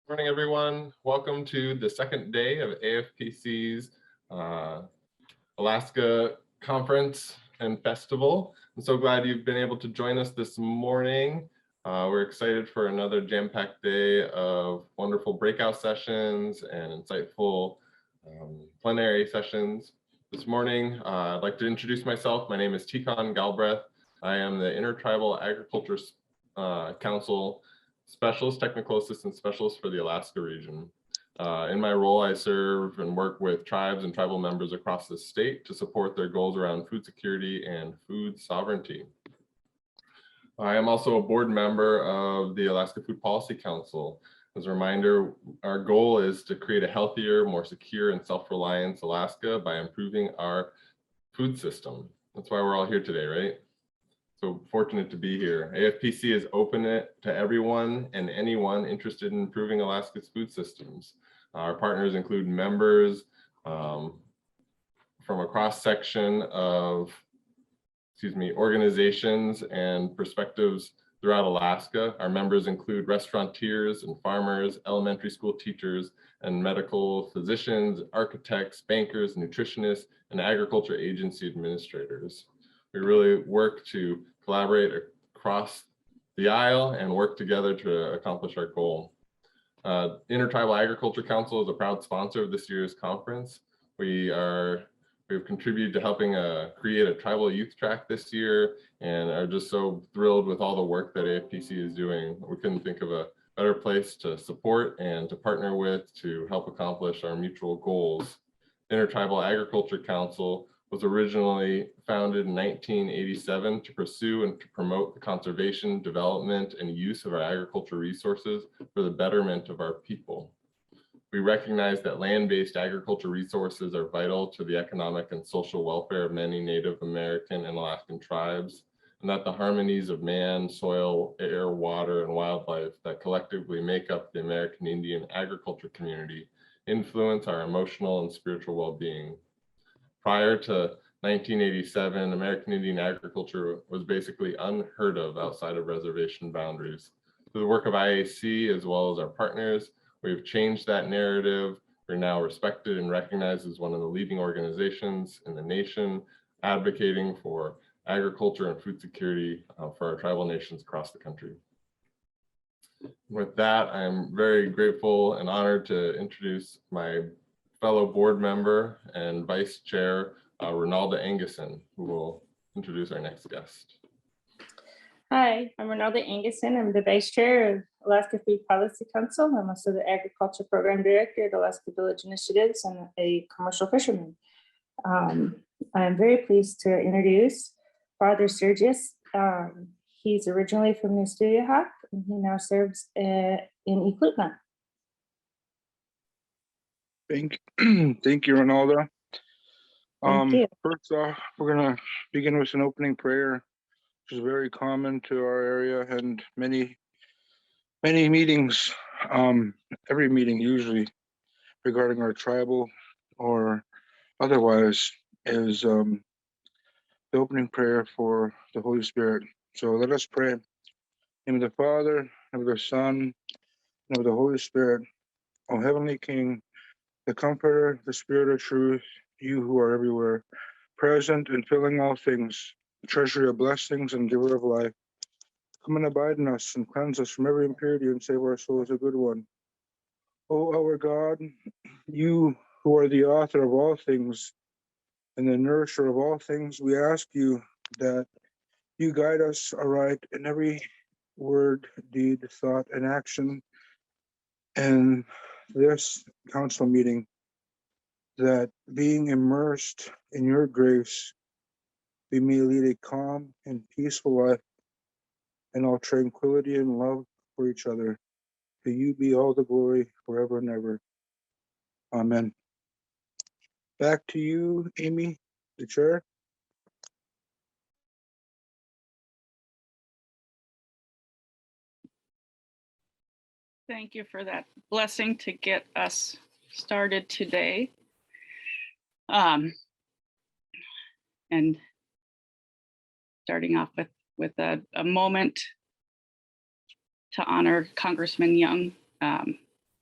Morning, everyone. Welcome to the second day of AFPC's Alaska Conference and Festival. I'm so glad you've been able to join us this morning. We're excited for another jam-packed day of wonderful breakout sessions and insightful plenary sessions. This morning, I'd like to introduce myself. My name is Tikon Galbraith. I am the Intertribal Agriculture Council Specialist, Technical Assistant Specialist for the Alaska region. In my role, I serve and work with tribes and tribal members across the state to support their goals around food security and food sovereignty. I am also a board member of the Alaska Food Policy Council. As a reminder, our goal is to create a healthier, more secure and self-reliant Alaska by improving our food system. That's why we're all here today, right? So fortunate to be here. AFPC is open to everyone and anyone interested in improving Alaska's food systems. Our partners include members from a cross-section of, organizations and perspectives throughout Alaska. Our members include restaurateurs and farmers, elementary school teachers, and medical physicians, architects, bankers, nutritionists, and agriculture agency administrators. We really work to collaborate across the aisle and work together to accomplish our goal. Intertribal Agriculture Council is a proud sponsor of this year's conference. We've contributed to helping create a tribal youth track this year and are just so thrilled with all the work that AFPC is doing. We couldn't think of a better place to support and to partner with to help accomplish our mutual goals. Intertribal Agriculture Council was originally founded in 1987 to pursue and to promote the conservation, development, and use of our agricultural resources for the betterment of our people. We recognize that land-based agriculture resources are vital to the economic and social welfare of many Native American and Alaskan tribes, and that the harmonies of man, soil, air, water, and wildlife that collectively make up the American Indian agriculture community influence our emotional and spiritual well-being. Prior to 1987, American Indian agriculture was basically unheard of outside of reservation boundaries. Through the work of IAC, as well as our partners, we've changed that narrative. We're now respected and recognized as one of the leading organizations in the nation, advocating for agriculture and food security for our tribal nations across the country. With that, I'm very grateful and honored to introduce my fellow board member and vice chair, Ronalda Anguson, who will introduce our next guest. Hi, I'm Ronalda Anguson. I'm the vice chair of Alaska Food Policy Council. I'm also the agriculture program director at Alaska Village Initiatives and a commercial fisherman. I'm very pleased to introduce Father Sergius. He's originally from Nustuyahat, and he now serves in Eklutna. Thank you, Ronalda. Thank you. First off, we're going to begin with an opening prayer, which is very common to our area and many meetings, every meeting usually regarding our tribal or otherwise is the opening prayer for the Holy Spirit. So let us pray. In the name of the Father, and of the Son, and of the Holy Spirit. O Heavenly King, the Comforter, the Spirit of truth, you who are everywhere, present and filling all things, the treasury of blessings and giver of life, come and abide in us and cleanse us from every impurity and save our souls, a good one. O our God, you who are the author of all things and the nourisher of all things, we ask you that you guide us aright in every word, deed, thought, and action, and this council meeting that being immersed in your grace, we may lead a calm and peaceful life in all tranquility and love for each other. To you be all the glory forever and ever. Amen. Back to you, Amy, the chair. Thank you for that blessing to get us started today. And starting off with a moment to honor Congressman Young.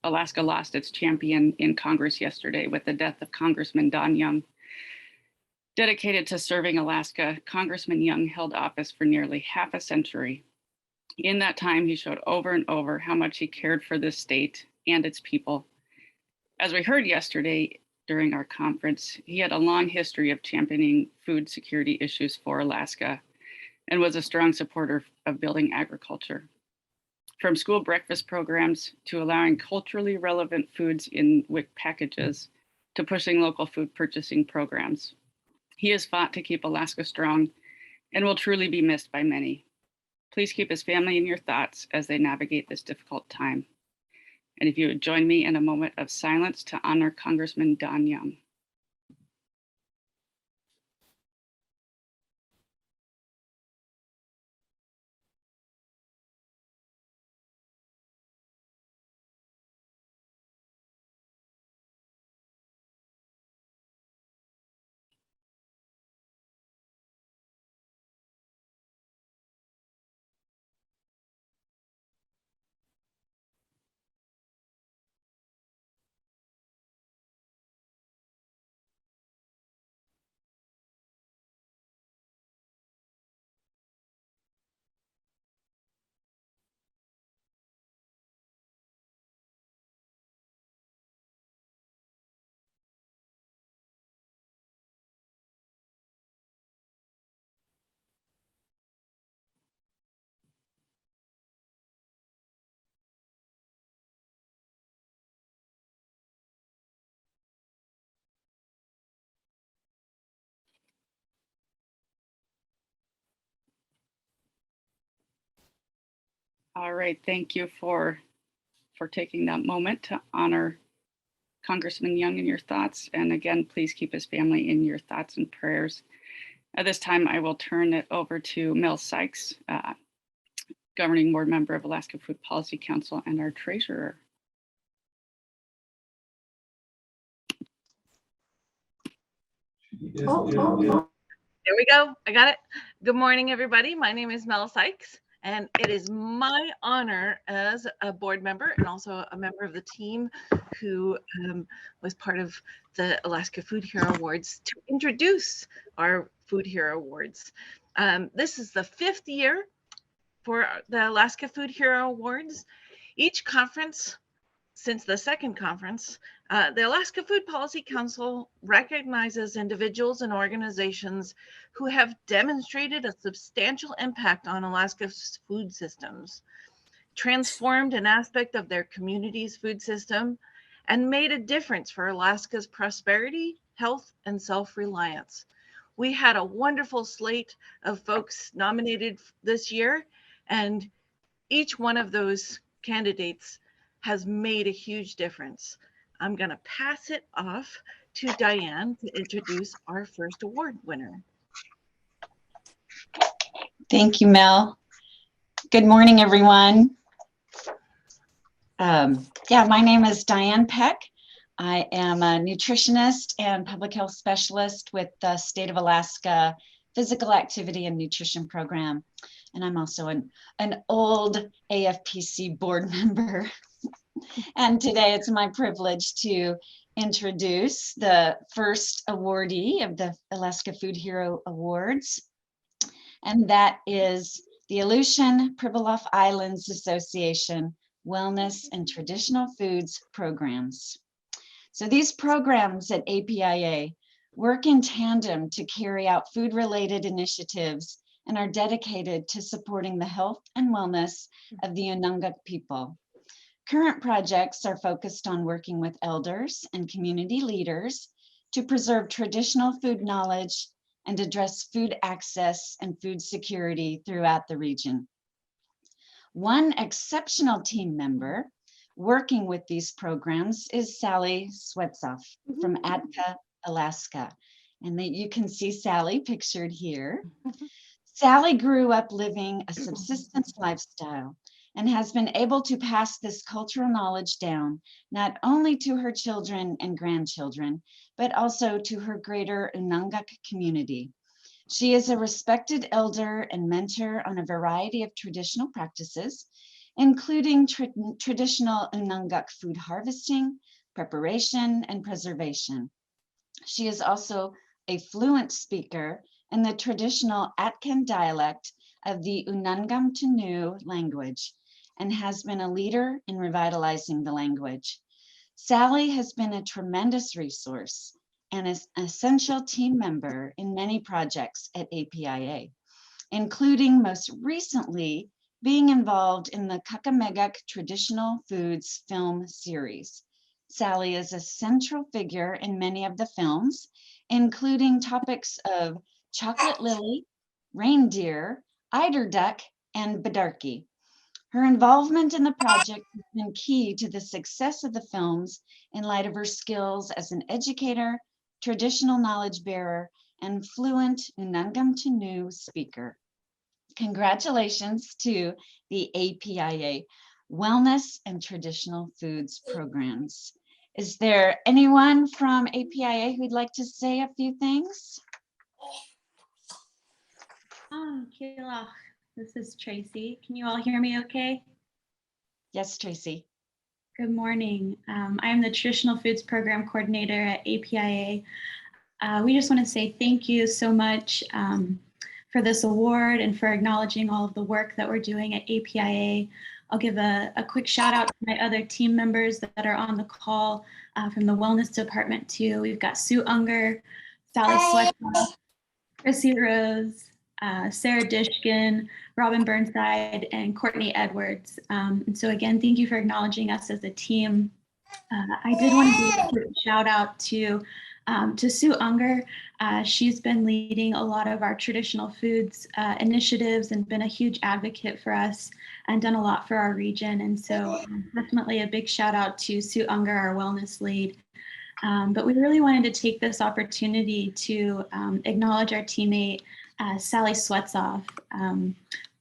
Alaska lost its champion in Congress yesterday with the death of Congressman Don Young. Dedicated to serving Alaska, Congressman Young held office for nearly half a century. In that time, he showed over and over how much he cared for this state and its people. As we heard yesterday during our conference, he had a long history of championing food security issues for Alaska and was a strong supporter of building agriculture. From school breakfast programs to allowing culturally relevant foods in WIC packages to pushing local food purchasing programs. He has fought to keep Alaska strong and will truly be missed by many. Please keep his family in your thoughts as they navigate this difficult time. And if you would join me in a moment of silence to honor Congressman Don Young. All right, thank you for taking that moment to honor Congressman Young in your thoughts. And again, please keep his family in your thoughts and prayers. At this time, I will turn it over to Mel Sykes, Governing Board Member of Alaska Food Policy Council and our Treasurer. There we go. I got it. Good morning, everybody. My name is Mel Sykes, and it is my honor as a board member and also a member of the team who was part of the Alaska Food Hero Awards to introduce our Food Hero Awards. This is the 5th year for the Alaska Food Hero Awards. Each conference, since the 2nd conference, the Alaska Food Policy Council recognizes individuals and organizations who have demonstrated a substantial impact on Alaska's food systems, transformed an aspect of their community's food system, and made a difference for Alaska's prosperity, health, and self-reliance. We had a wonderful slate of folks nominated this year, and each one of those candidates has made a huge difference. I'm going to pass it off to Diane to introduce our first award winner. Thank you, Mel. Good morning, everyone. My name is Diane Peck. I am a nutritionist and public health specialist with the State of Alaska Physical Activity and Nutrition Program. And I'm also an old AFPC board member. And today it's my privilege to introduce the first awardee of the Alaska Food Hero Awards. And that is the Aleutian Pribilof Islands Association Wellness and Traditional Foods Programs. So these programs at APIA work in tandem to carry out food-related initiatives and are dedicated to supporting the health and wellness of the Ununga people. Current projects are focused on working with elders and community leaders to preserve traditional food knowledge and address food access and food security throughout the region. One exceptional team member working with these programs is Sally Swetzoff from Apia, Alaska. And that you can see Sally pictured here. Sally grew up living a subsistence lifestyle and has been able to pass this cultural knowledge down, not only to her children and grandchildren, but also to her greater Unangak community. She is a respected elder and mentor on a variety of traditional practices, including traditional Unangak food harvesting, preparation, and preservation. She is also a fluent speaker in the traditional Atkan dialect of the Unangam Tanu language and has been a leader in revitalizing the language. Sally has been a tremendous resource and is an essential team member in many projects at APIA, including most recently being involved in the Kakamegak Traditional Foods film series. Sally is a central figure in many of the films, including topics of chocolate lily, reindeer, eider duck, and bidarki. Her involvement in the project has been key to the success of the films in light of her skills as an educator, traditional knowledge bearer, and fluent Unangam Tanu speaker. Congratulations to the APIA Wellness and Traditional Foods programs. Is there anyone from APIA who'd like to say a few things? Kayla, this is Tracy. Can you all hear me okay? Yes, Tracy. Good morning. I am the Traditional Foods Program Coordinator at APIA. We just want to say thank you so much for this award and for acknowledging all of the work that we're doing at APIA. I'll give a quick shout out to my other team members that are on the call from the Wellness Department too. We've got Sue Unger, Sally Swetzoff, Chrissy Rose, Sarah Dishkin, Robin Burnside, and Courtney Edwards. And so again, thank you for acknowledging us as a team. I did want to give a quick shout out to Sue Unger. She's been leading a lot of our traditional foods initiatives and been a huge advocate for us and done a lot for our region. And so definitely a big shout out to Sue Unger, our wellness lead. But we really wanted to take this opportunity to acknowledge our teammate, Sally Swetzoff,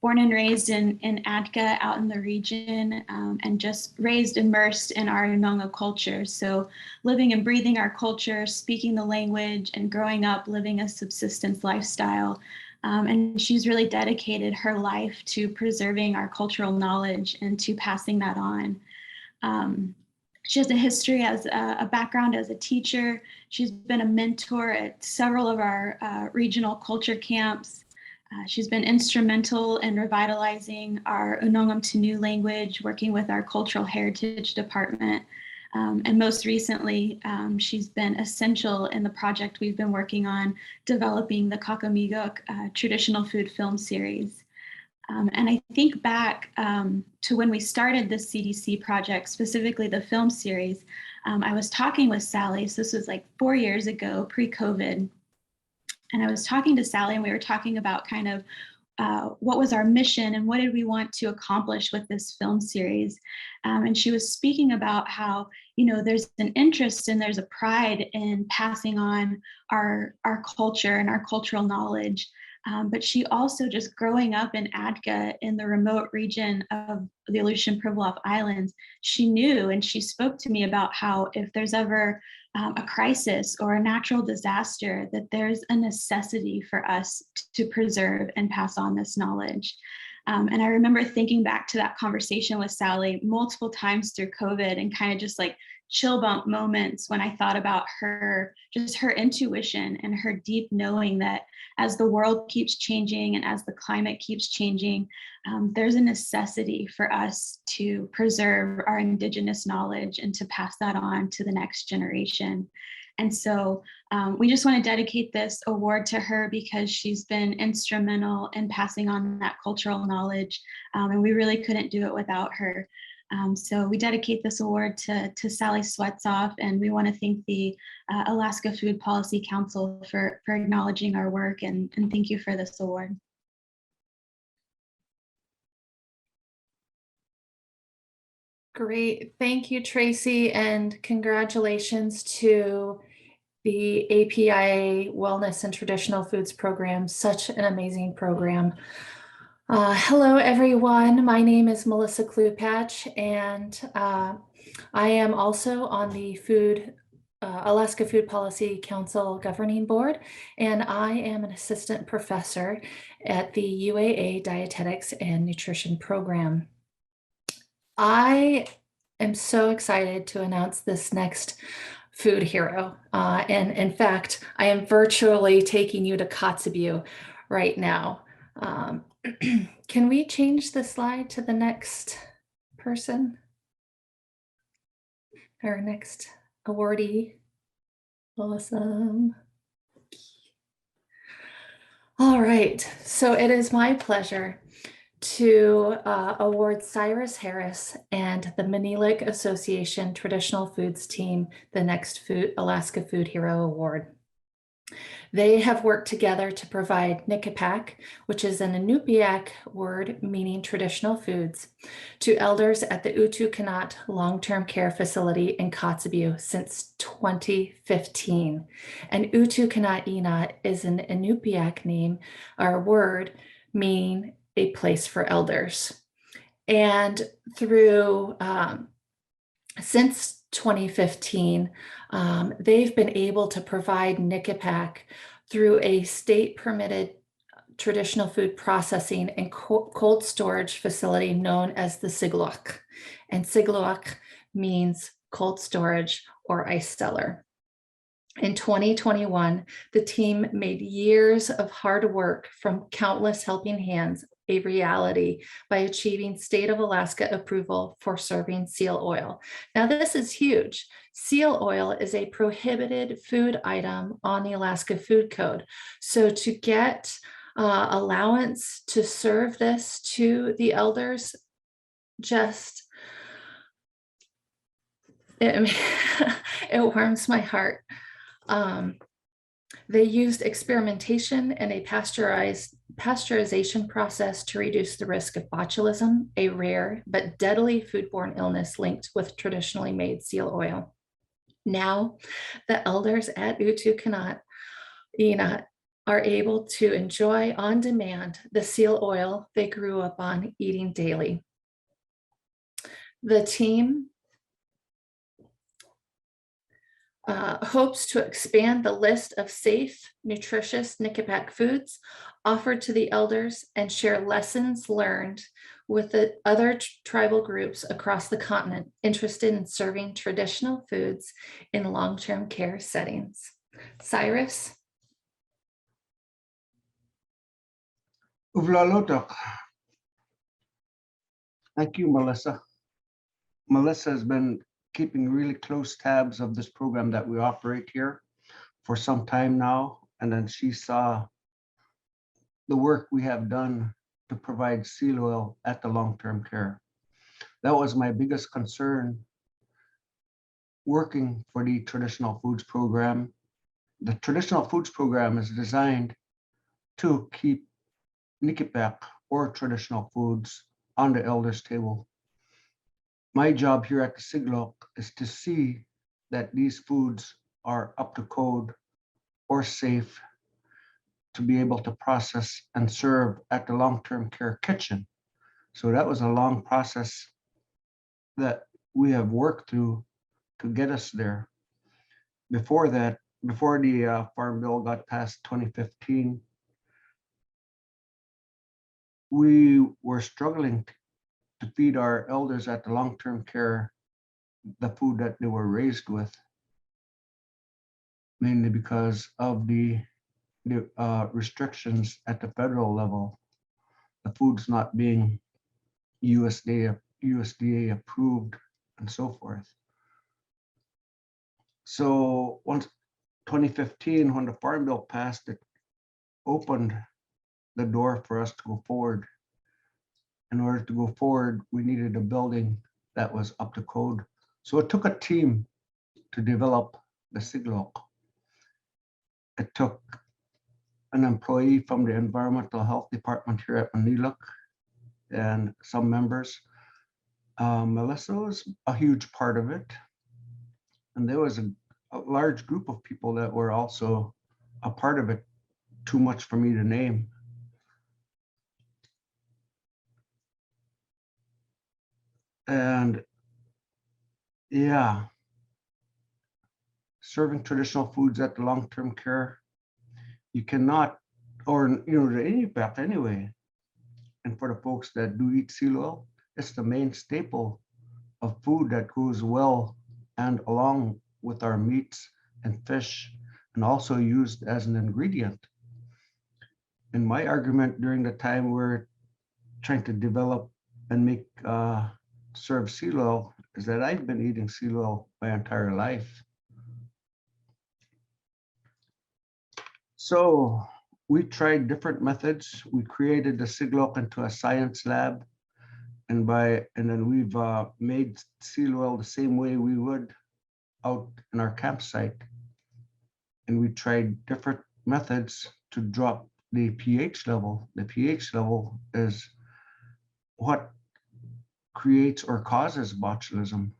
born and raised in Atka out in the region, and just raised immersed in our Unonga culture. So living and breathing our culture, speaking the language, and growing up living a subsistence lifestyle. And she's really dedicated her life to preserving our cultural knowledge and to passing that on. She has a history as a background as a teacher. She's been a mentor at several of our regional culture camps. She's been instrumental in revitalizing our Unongam Tanu language, working with our Cultural Heritage Department. And most recently, she's been essential in the project we've been working on, developing the Kakamegok traditional food film series. And I think back to when we started this CDC project, specifically the film series, I was talking with Sally. So this was like 4 years ago, pre-COVID. And I was talking to Sally and we were talking about kind of what was our mission and what did we want to accomplish with this film series. And she was speaking about how, you know, there's an interest and there's a pride in passing on our culture and our cultural knowledge. But she also, just growing up in Atka in the remote region of the Aleutian Pribilof Islands, she knew and she spoke to me about how if there's ever a crisis or a natural disaster, that there's a necessity for us to preserve and pass on this knowledge. And I remember thinking back to that conversation with Sally multiple times through COVID and kind of just like chill bump moments when I thought about her, just her intuition and her deep knowing that as the world keeps changing and as the climate keeps changing, there's a necessity for us to preserve our Indigenous knowledge and to pass that on to the next generation. And so we just want to dedicate this award to her because she's been instrumental in passing on that cultural knowledge. And we really couldn't do it without her. So we dedicate this award to Sally Sweatsoff, and we want to thank the Alaska Food Policy Council for acknowledging our work, and thank you for this award. Great. Thank you, Tracy, and congratulations to the APIA Wellness and Traditional Foods Program. Such an amazing program. Hello, everyone. My name is Melissa Klupatch, and I am also on the Alaska Food Policy Council Governing Board, and I am an assistant professor at the UAA Dietetics and Nutrition Program. I am so excited to announce this next food hero. And in fact, I am virtually taking you to Kotzebue right now. Can we change the slide to the next person? Our next awardee. Awesome. All right, so it is my pleasure to award Cyrus Harris and the Manilik Association Traditional Foods Team the next Alaska Food Hero Award. They have worked together to provide Nikipak, which is an Inupiaq word meaning traditional foods, to elders at the Utukanat Long-Term Care Facility in Kotzebue since 2015. And Utukanat Inat is an Inupiaq name or word meaning a place for elders. And through, since 2015, they've been able to provide Nikipak through a state permitted traditional food processing and cold storage facility known as the Siglock. And Siglock means cold storage or ice cellar. In 2021, the team made years of hard work from countless helping hands a reality by achieving state of Alaska approval for serving seal oil. Now, this is huge. Seal oil is a prohibited food item on the Alaska Food Code. So to get allowance to serve this to the elders, just, it warms my heart. They used experimentation and a pasteurization process to reduce the risk of botulism, a rare but deadly foodborne illness linked with traditionally made seal oil. Now, the elders at Utukanat Inat are able to enjoy on demand the seal oil they grew up on eating daily. The team hopes to expand the list of safe, nutritious Nikipak foods offered to the elders and share lessons learned with the other tribal groups across the continent interested in serving traditional foods in long-term care settings. Cyrus? Uvlalotok. Thank you, Melissa. Melissa has been keeping really close tabs of this program that we operate here for some time now. And then she saw the work we have done to provide seal oil at the long-term care. That was my biggest concern working for the Traditional Foods Program. The Traditional Foods Program is designed to keep Nikipak or traditional foods on the elders' table. My job here at the Siglock is to see that these foods are up to code or safe to be able to process and serve at the long-term care kitchen. So that was a long process that we have worked through to get us there. Before that, before the Farm Bill got passed 2015, we were struggling to feed our elders at the long-term care the food that they were raised with, mainly because of the restrictions at the federal level, the foods not being USDA approved and so forth. So once 2015, when the Farm Bill passed, it opened the door for us to go forward. In order to go forward, we needed a building that was up to code. So it took a team to develop the Siglock. It took an employee from the environmental health department here at Maniluk and some members. Melissa was a huge part of it. And there was a large group of people that were also a part of it, too much for me to name. And yeah, serving traditional foods at the long-term care, you cannot, or the AFPC anyway, and for the folks that do eat seal oil, it's the main staple of food that goes well and along with our meats and fish, and also used as an ingredient. And my argument during the time we're trying to develop and make serve seal oil is that I've been eating seal oil my entire life. So we tried different methods. We created the Siglock into a science lab, and then we've made seal oil the same way we would out in our campsite. And we tried different methods to drop the pH level. The pH level is what creates or causes botulism.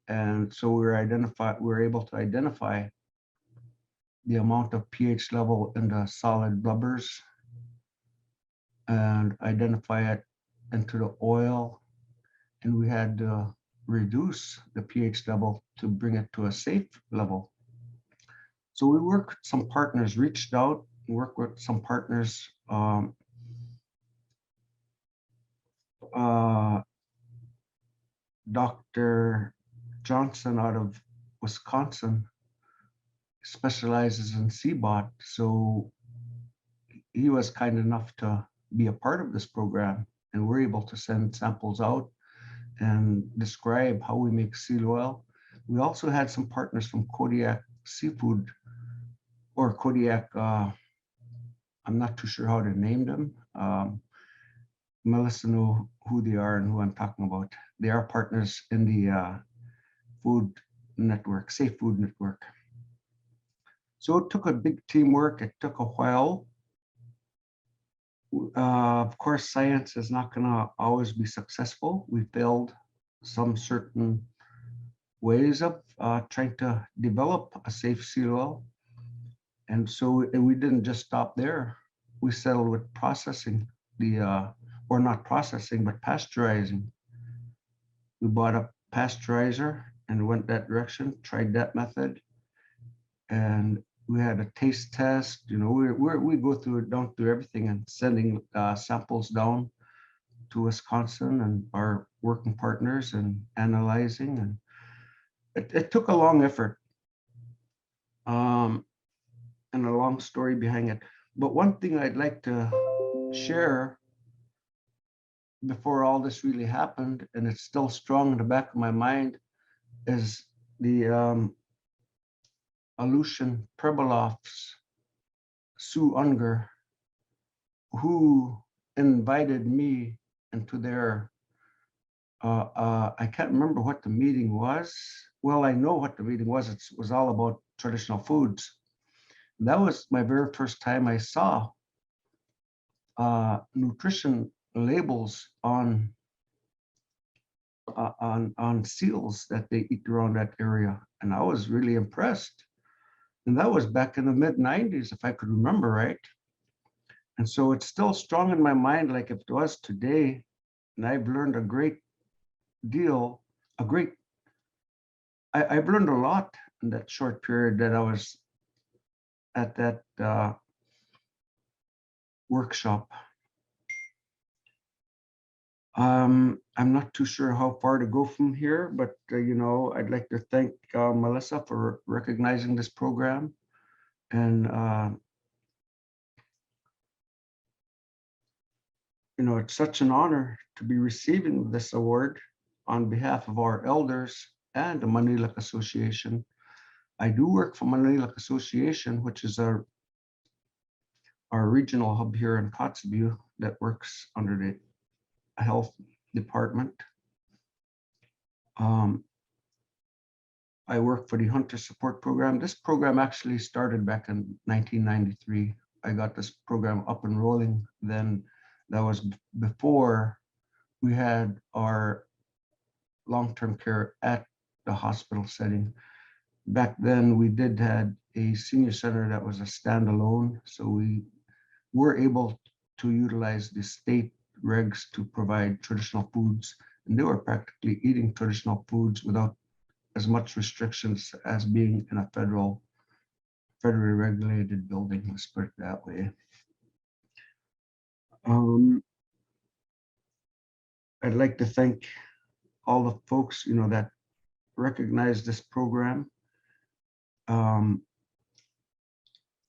And so we were able to identify the amount of pH level in the solid blubbers and identify it into the oil. And we had to reduce the pH level to bring it to a safe level. So we worked with some partners, reached out, worked with some partners. Dr. Johnson out of Wisconsin specializes in CBOT. So he was kind enough to be a part of this program, and we're able to send samples out and describe how we make seal oil. We also had some partners from Kodiak Seafood, or Kodiak, I'm not too sure how to name them. Melissa know who they are and who I'm talking about. They are partners in the food network, Safe Food Network. So it took a big teamwork. It took a while. Of course, science is not going to always be successful. We failed some certain ways of trying to develop a safe seal oil. And so we didn't just stop there. We settled with processing or not processing, but pasteurizing. We bought a pasteurizer and went that direction, tried that method. And we had a taste test. We go down through everything and sending samples down to Wisconsin and our working partners and analyzing. And it took a long effort and a long story behind it. But one thing I'd like to share before all this really happened, and it's still strong in the back of my mind, is the Aleutian Pribilof's Sue Unger, who invited me into their, I can't remember what the meeting was. Well, I know what the meeting was. It was all about traditional foods. That was my very first time I saw nutrition labels on seals that they eat around that area, and I was really impressed. And that was back in the mid-90s, if I could remember right. And so it's still strong in my mind, like if it was today. And I've learned a great deal, I've learned a lot in that short period that I was at that workshop. I'm not too sure how far to go from here, but I'd like to thank Melissa for recognizing this program. And it's such an honor to be receiving this award on behalf of our elders and the Maniluk Association. I do work for Maniluk Association, which is our regional hub here in Kotzebue that works under the health department. I work for the Hunter Support Program. This program actually started back in 1993. I got this program up and rolling then. That was before we had our long-term care at the hospital setting. Back then, we did had a senior center that was a standalone, so we were able to utilize the state regs to provide traditional foods, and they were practically eating traditional foods without as much restrictions as being in a federally regulated building, let's put it that way. I'd like to thank all the folks, that recognize this program. And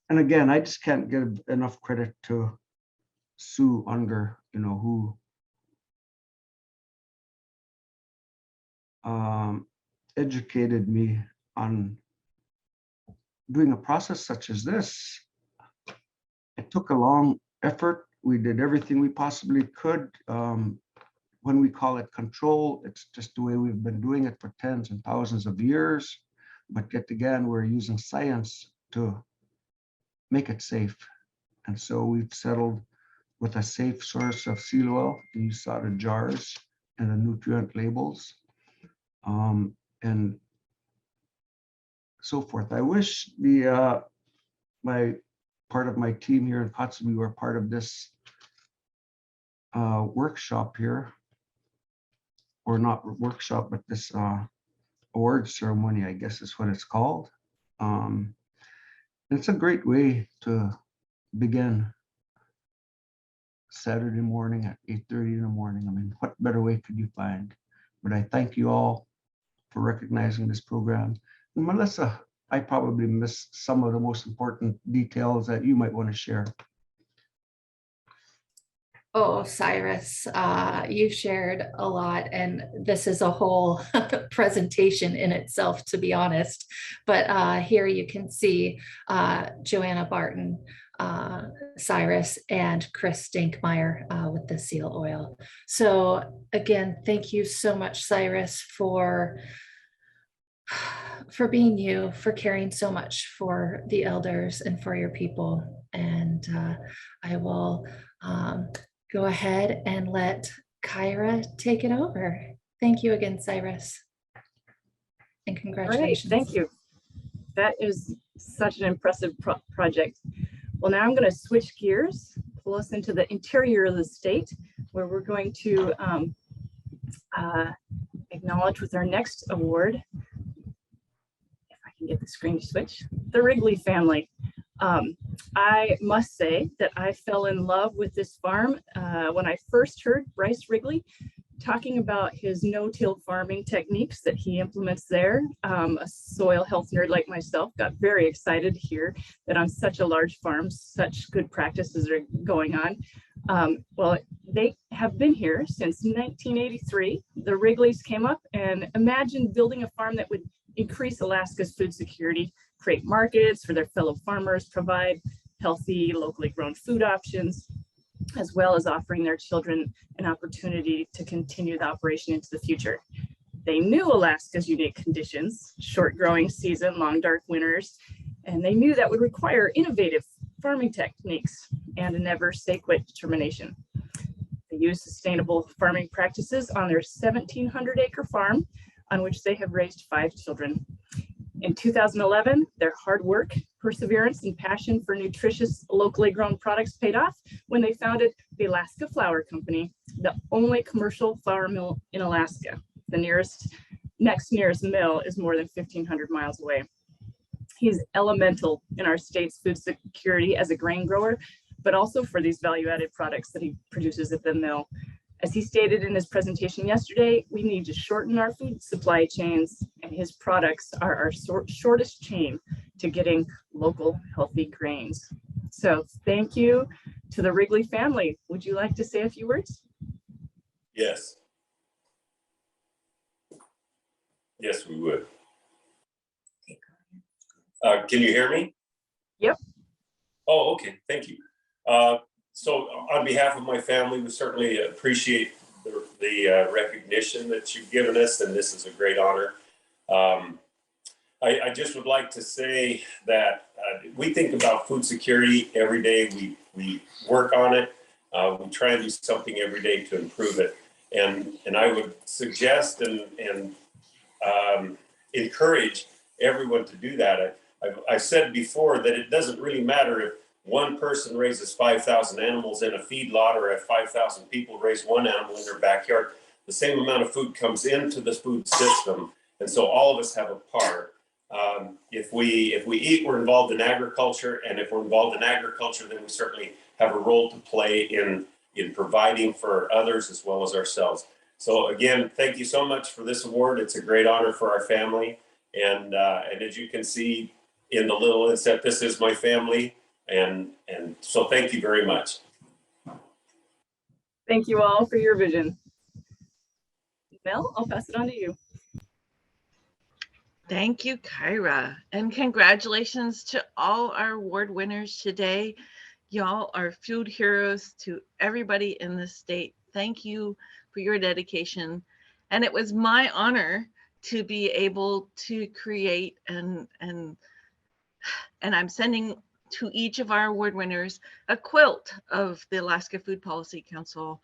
again, I just can't give enough credit to Sue Unger, who educated me on doing a process such as this. It took a long effort. We did everything we possibly could. When we call it control, it's just the way we've been doing it for tens and thousands of years. But yet again, we're using science to make it safe. And so we've settled with a safe source of seal oil. You saw the jars and the nutrient labels. And so forth. I wish my part of my team here in Kotzebue were part of this workshop here, or not workshop, but this award ceremony, I guess is what it's called. It's a great way to begin Saturday morning at 8:30 in the morning. I mean, what better way could you find? But I thank you all for recognizing this program. And Melissa, I probably missed some of the most important details that you might want to share. Oh, Cyrus, you shared a lot, and this is a whole presentation in itself, to be honest. But here you can see Joanna Barton, Cyrus, and Chris Dankmeyer with the seal oil. So again, thank you so much, Cyrus, for being you, for caring so much for the elders and for your people. And I will go ahead and let Kyra take it over. Thank you again, Cyrus. And congratulations. Great, thank you. That is such an impressive project. Well, now I'm going to switch gears, pull us into the interior of the state, where we're going to acknowledge with our next award, if I can get the screen to switch, the Rigley family. I must say that I fell in love with this farm when I first heard Bryce Rigley talking about his no-till farming techniques that he implements there. A soil health nerd like myself got very excited to hear that on such a large farm, such good practices are going on. Well, they have been here since 1983. The Wrigleys came up and imagined building a farm that would increase Alaska's food security, create markets for their fellow farmers, provide healthy, locally grown food options, as well as offering their children an opportunity to continue the operation into the future. They knew Alaska's unique conditions, short growing season, long dark winters, and they knew that would require innovative farming techniques and a never say quit determination. They use sustainable farming practices on their 1,700 acre farm, on which they have raised 5 children. In 2011, their hard work, perseverance, and passion for nutritious, locally grown products paid off when they founded the Alaska Flour Company, the only commercial flour mill in Alaska. The next nearest mill is more than 1,500 miles away. He's elemental in our state's food security as a grain grower, but also for these value-added products that he produces at the mill. As he stated in his presentation yesterday, we need to shorten our food supply chains, and his products are our shortest chain to getting local healthy grains. So thank you to the Rigley family. Would you like to say a few words? Yes. Yes, we would. Can you hear me? Yep. Oh, okay. Thank you. So on behalf of my family, we certainly appreciate the recognition that you've given us, and this is a great honor. I just would like to say that we think about food security every day. We work on it. We try and do something every day to improve it. And I would suggest and encourage everyone to do that. I said before that it doesn't really matter if one person raises 5,000 animals in a feedlot or if 5,000 people raise one animal in their backyard. The same amount of food comes into the food system. And so all of us have a part. If we eat, we're involved in agriculture. And if we're involved in agriculture, then we certainly have a role to play in providing for others as well as ourselves. So again, thank you so much for this award. It's a great honor for our family. And as you can see in the little inset, this is my family. And so thank you very much. Thank you all for your vision. Mel, I'll pass it on to you. Thank you, Kyra. And congratulations to all our award winners today. Y'all are food heroes to everybody in the state. Thank you for your dedication. And it was my honor to be able to create and I'm sending to each of our award winners a quilt of the Alaska Food Policy Council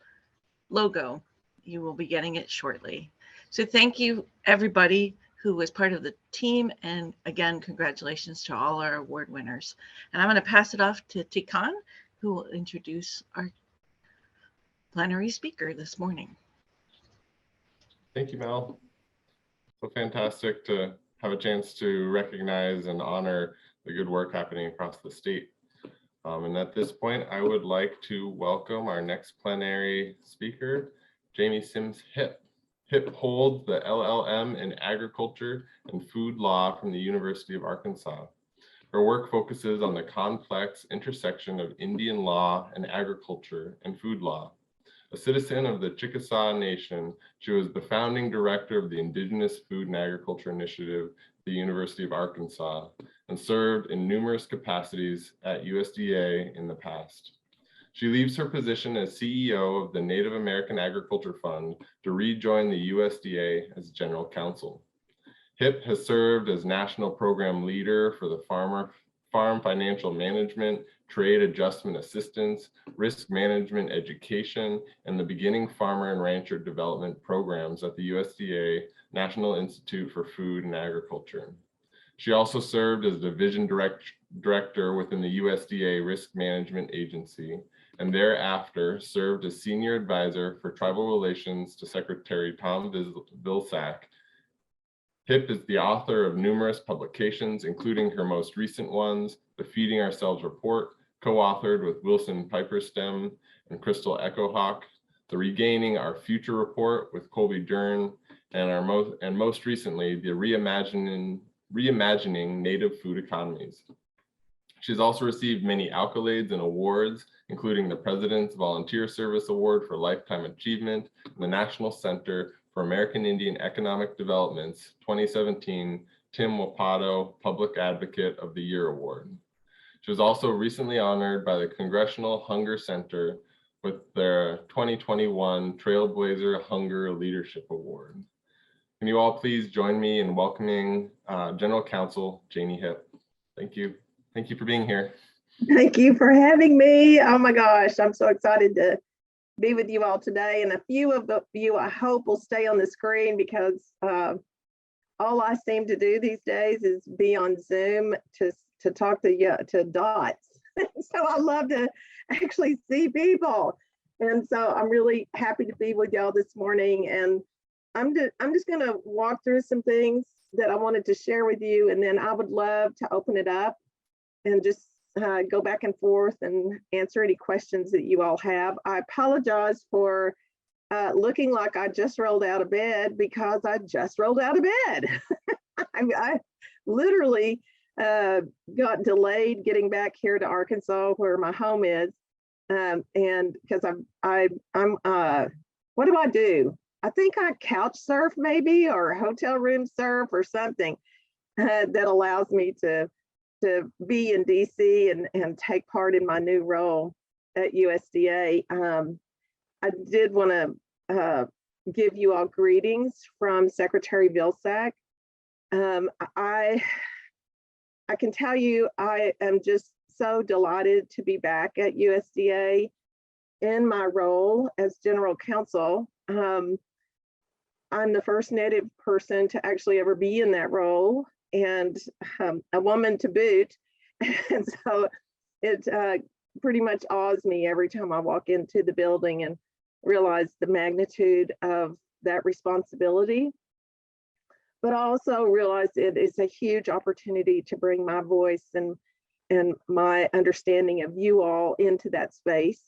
logo. You will be getting it shortly. So thank you, everybody who was part of the team. And again, congratulations to all our award winners. And I'm going to pass it off to Tikan, who will introduce our plenary speaker this morning. Thank you, Mel. So fantastic to have a chance to recognize and honor the good work happening across the state. And at this point, I would like to welcome our next plenary speaker, Jamie Sims Hipp. Hipp holds the LLM in Agriculture and Food Law from the University of Arkansas. Her work focuses on the complex intersection of Indian law and agriculture and food law. A citizen of the Chickasaw Nation, she was the founding director of the Indigenous Food and Agriculture Initiative at the University of Arkansas and served in numerous capacities at USDA in the past. She leaves her position as CEO of the Native American Agriculture Fund to rejoin the USDA as General Counsel. Hipp has served as National Program Leader for the Farm Financial Management, Trade Adjustment Assistance, Risk Management Education, and the Beginning Farmer and Rancher Development Programs at the USDA National Institute for Food and Agriculture. She also served as Division Director within the USDA Risk Management Agency, and thereafter served as Senior Advisor for Tribal Relations to Secretary Tom Vilsack. Hipp is the author of numerous publications, including her most recent ones, the Feeding Ourselves Report, co-authored with Wilson Piperstem and Crystal Echohawk, the Regaining Our Future Report with Colby Dern, and most recently, the Reimagining Native Food Economies. She's also received many accolades and awards, including the President's Volunteer Service Award for Lifetime Achievement and the National Center for American Indian Economic Development's 2017 Tim Wapato Public Advocate of the Year Award. She was also recently honored by the Congressional Hunger Center with their 2021 Trailblazer Hunger Leadership Award. Can you all please join me in welcoming General Counsel Janie Hipp? Thank you. Thank you for being here. Thank you for having me. Oh my gosh, I'm so excited to be with you all today. And a few of you, I hope, will stay on the screen because all I seem to do these days is be on Zoom to talk to dots. So I love to actually see people. And so I'm really happy to be with y'all this morning. And I'm just going to walk through some things that I wanted to share with you. And then I would love to open it up and just go back and forth and answer any questions that you all have. I apologize for looking like I just rolled out of bed because I just rolled out of bed. I literally got delayed getting back here to Arkansas where my home is. And because I'm what do I do? I think I couch surf maybe, or hotel room surf or something that allows me to be in DC and take part in my new role at USDA. I did want to give you all greetings from Secretary Vilsack. I can tell you, I am just so delighted to be back at USDA in my role as general counsel. I'm the first Native person to actually ever be in that role, and a woman to boot. And so it pretty much awes me every time I walk into the building and realize the magnitude of that responsibility. But I also realize it is a huge opportunity to bring my voice and my understanding of you all into that space.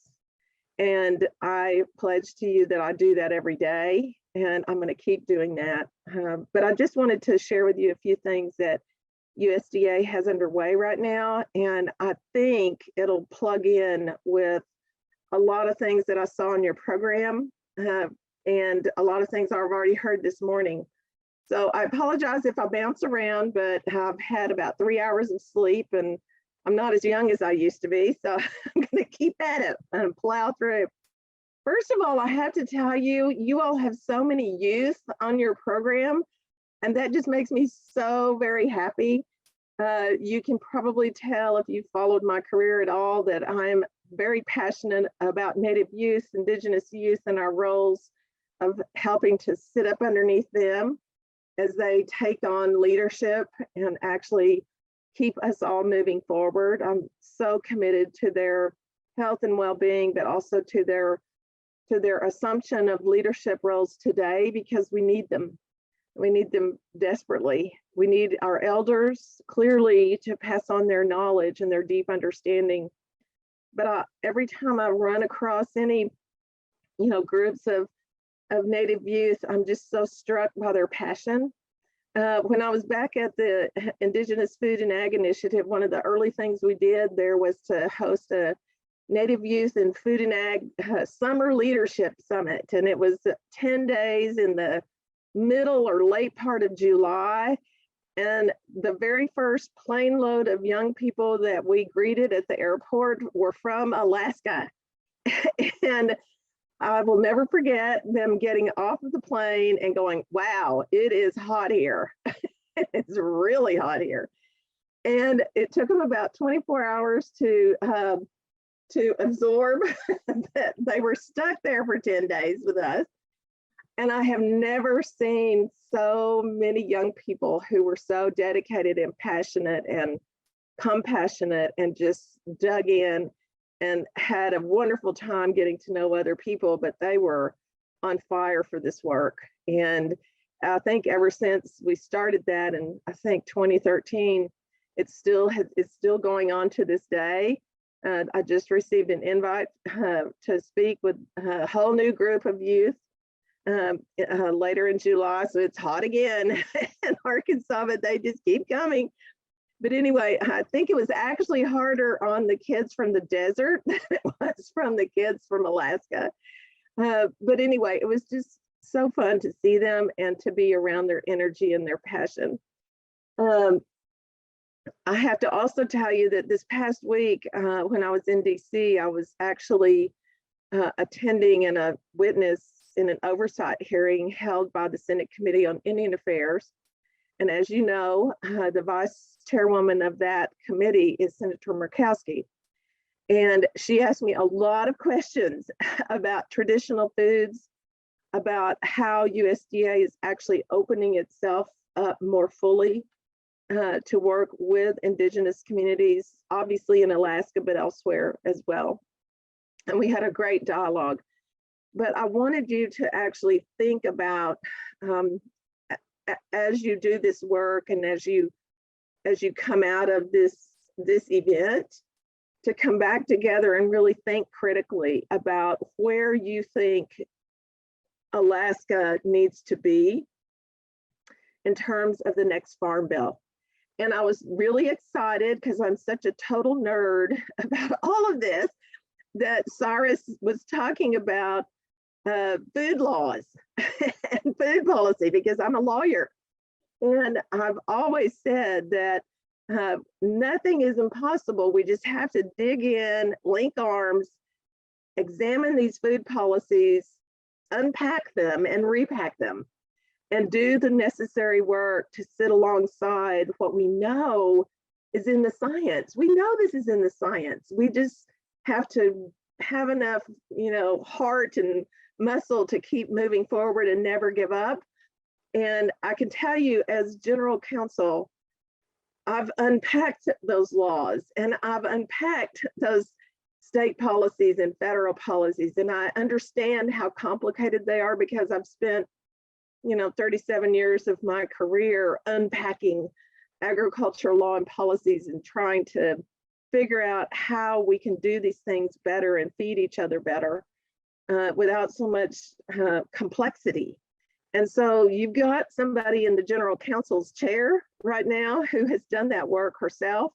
And I pledge to you that I do that every day, and I'm going to keep doing that. But I just wanted to share with you a few things that USDA has underway right now, and I think it'll plug in with a lot of things that I saw in your program, and a lot of things I've already heard this morning. So I apologize if I bounce around, but I've had about 3 hours of sleep, and I'm not as young as I used to be, so I'm going to keep at it and plow through. First of all, I have to tell you, you all have so many youth on your program, and that just makes me so very happy. You can probably tell if you followed my career at all that I'm very passionate about Native youth, Indigenous youth, and our roles of helping to sit up underneath them as they take on leadership and actually keep us all moving forward. I'm so committed to their health and well-being, but also to their assumption of leadership roles today, because we need them. We need them desperately. We need our elders clearly to pass on their knowledge and their deep understanding. But every time I run across any, groups of Native youth, I'm just so struck by their passion. When I was back at the Indigenous Food and Ag Initiative, one of the early things we did there was to host a Native Youth and Food and Ag Summer Leadership Summit. And it was 10 days in the middle or late part of July. And the very first plane load of young people that we greeted at the airport were from Alaska. And I will never forget them getting off of the plane and going, wow, it is hot here. It's really hot here. And it took them about 24 hours to absorb that they were stuck there for 10 days with us. And I have never seen so many young people who were so dedicated and passionate and compassionate and just dug in and had a wonderful time getting to know other people, but they were on fire for this work. And I think ever since we started that in, I think 2013, it's still going on to this day. I just received an invite to speak with a whole new group of youth later in July. So it's hot again in Arkansas, but they just keep coming. But anyway, I think it was actually harder on the kids from the desert than it was from the kids from Alaska. But anyway, it was just so fun to see them and to be around their energy and their passion. I have to also tell you that this past week, when I was in DC, I was actually attending and a witness in an oversight hearing held by the Senate Committee on Indian Affairs. And as you know, the vice chairwoman of that committee is Senator Murkowski. And she asked me a lot of questions about traditional foods, about how USDA is actually opening itself up more fully to work with Indigenous communities, obviously in Alaska, but elsewhere as well. And we had a great dialogue. But I wanted you to actually think about, as you do this work and as you come out of this event, to come back together and really think critically about where you think Alaska needs to be in terms of the next Farm Bill. And I was really excited because I'm such a total nerd about all of this, that Cyrus was talking about food laws and food policy, because I'm a lawyer. And I've always said that nothing is impossible. We just have to dig in, link arms, examine these food policies, unpack them and repack them and do the necessary work to sit alongside what we know is in the science. We know this is in the science. We just have to have enough, heart and muscle to keep moving forward and never give up. And I can tell you, as general counsel, I've unpacked those laws and I've unpacked those state policies and federal policies, and I understand how complicated they are because I've spent 37 years of my career unpacking agriculture law and policies and trying to figure out how we can do these things better and feed each other better without so much complexity. And so you've got somebody in the general counsel's chair right now who has done that work herself,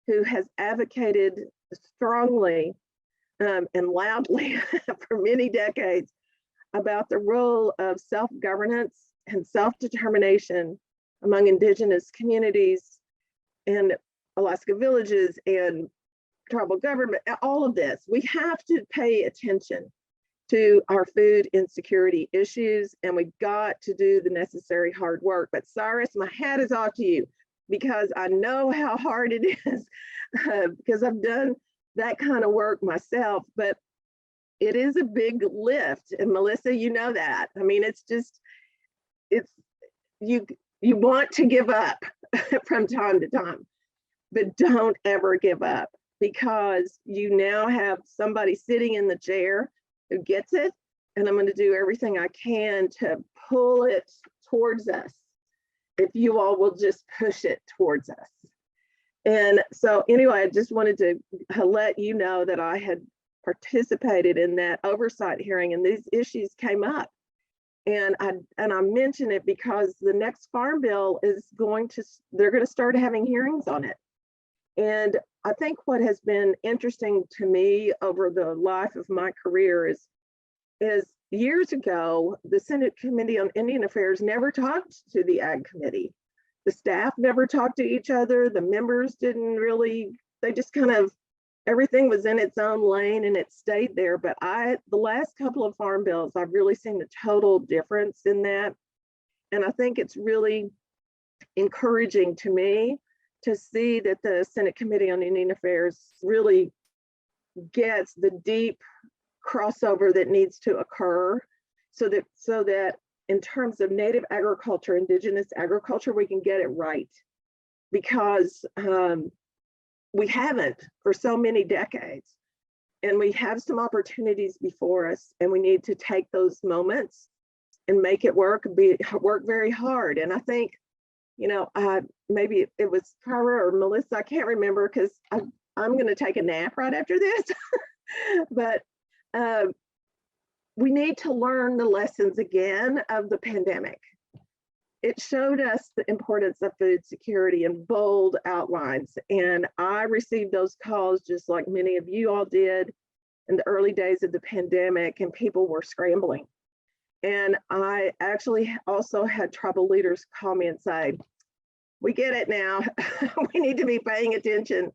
who has advocated strongly and loudly for many decades about the role of self-governance and self-determination among indigenous communities and Alaska villages and tribal government, all of this. We have to pay attention to our food insecurity issues, and we've got to do the necessary hard work. But Cyrus, my hat is off to you because I know how hard it is because I've done that kind of work myself, but it is a big lift. And Melissa, you know that. I mean, you want to give up from time to time, but don't ever give up because you now have somebody sitting in the chair who gets it. And I'm going to do everything I can to pull it towards us. If you all will just push it towards us. And so anyway, I just wanted to let you know that I had participated in that oversight hearing and these issues came up. And I mention it because the next farm bill they're going to start having hearings on it. And I think what has been interesting to me over the life of my career is years ago, the Senate Committee on Indian Affairs never talked to the Ag Committee. The staff never talked to each other. The members didn't really, they just kind of, everything was in its own lane and it stayed there. But the last couple of farm bills, I've really seen the total difference in that. And I think it's really encouraging to me to see that the Senate Committee on Indian Affairs really gets the deep crossover that needs to occur so that in terms of native agriculture, indigenous agriculture, we can get it right because we haven't for so many decades and we have some opportunities before us and we need to take those moments and make it work very hard. And I think, maybe it was Cara or Melissa, I can't remember because I'm going to take a nap right after this, but we need to learn the lessons again of the pandemic. It showed us the importance of food security in bold outlines. And I received those calls just like many of you all did in the early days of the pandemic, and people were scrambling. And I actually also had tribal leaders call me and say, we get it now. We need to be paying attention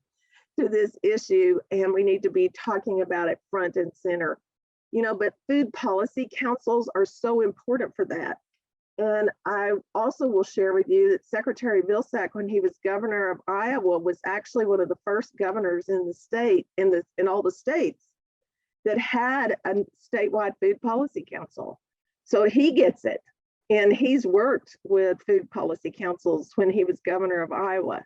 to this issue and we need to be talking about it front and center. But food policy councils are so important for that. And I also will share with you that Secretary Vilsack, when he was governor of Iowa, was actually one of the first governors in the state, in all the states, that had a statewide food policy council. So he gets it. And he's worked with food policy councils when he was governor of Iowa.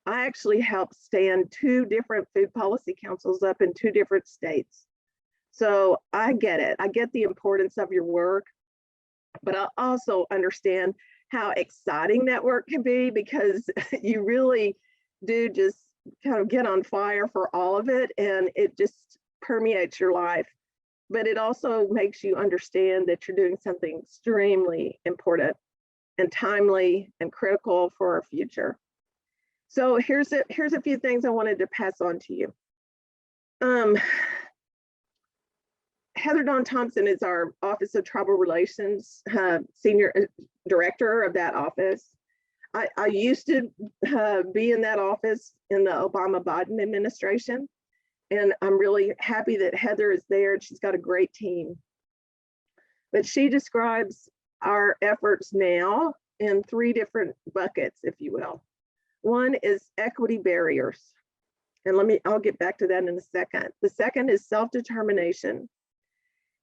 I actually helped stand 2 different food policy councils up in 2 different states. So I get it. I get the importance of your work, but I also understand how exciting that work can be because you really do just kind of get on fire for all of it and it just permeates your life. But it also makes you understand that you're doing something extremely important and timely and critical for our future. So here's a few things I wanted to pass on to you. Heather Dawn Thompson is our Office of Tribal Relations Senior Director of that office. I used to be in that office in the Obama-Biden administration, and I'm really happy that Heather is there and she's got a great team. but she describes our efforts now in 3 different buckets, if you will. One is equity barriers. And I'll get back to that in a second. The second is self-determination.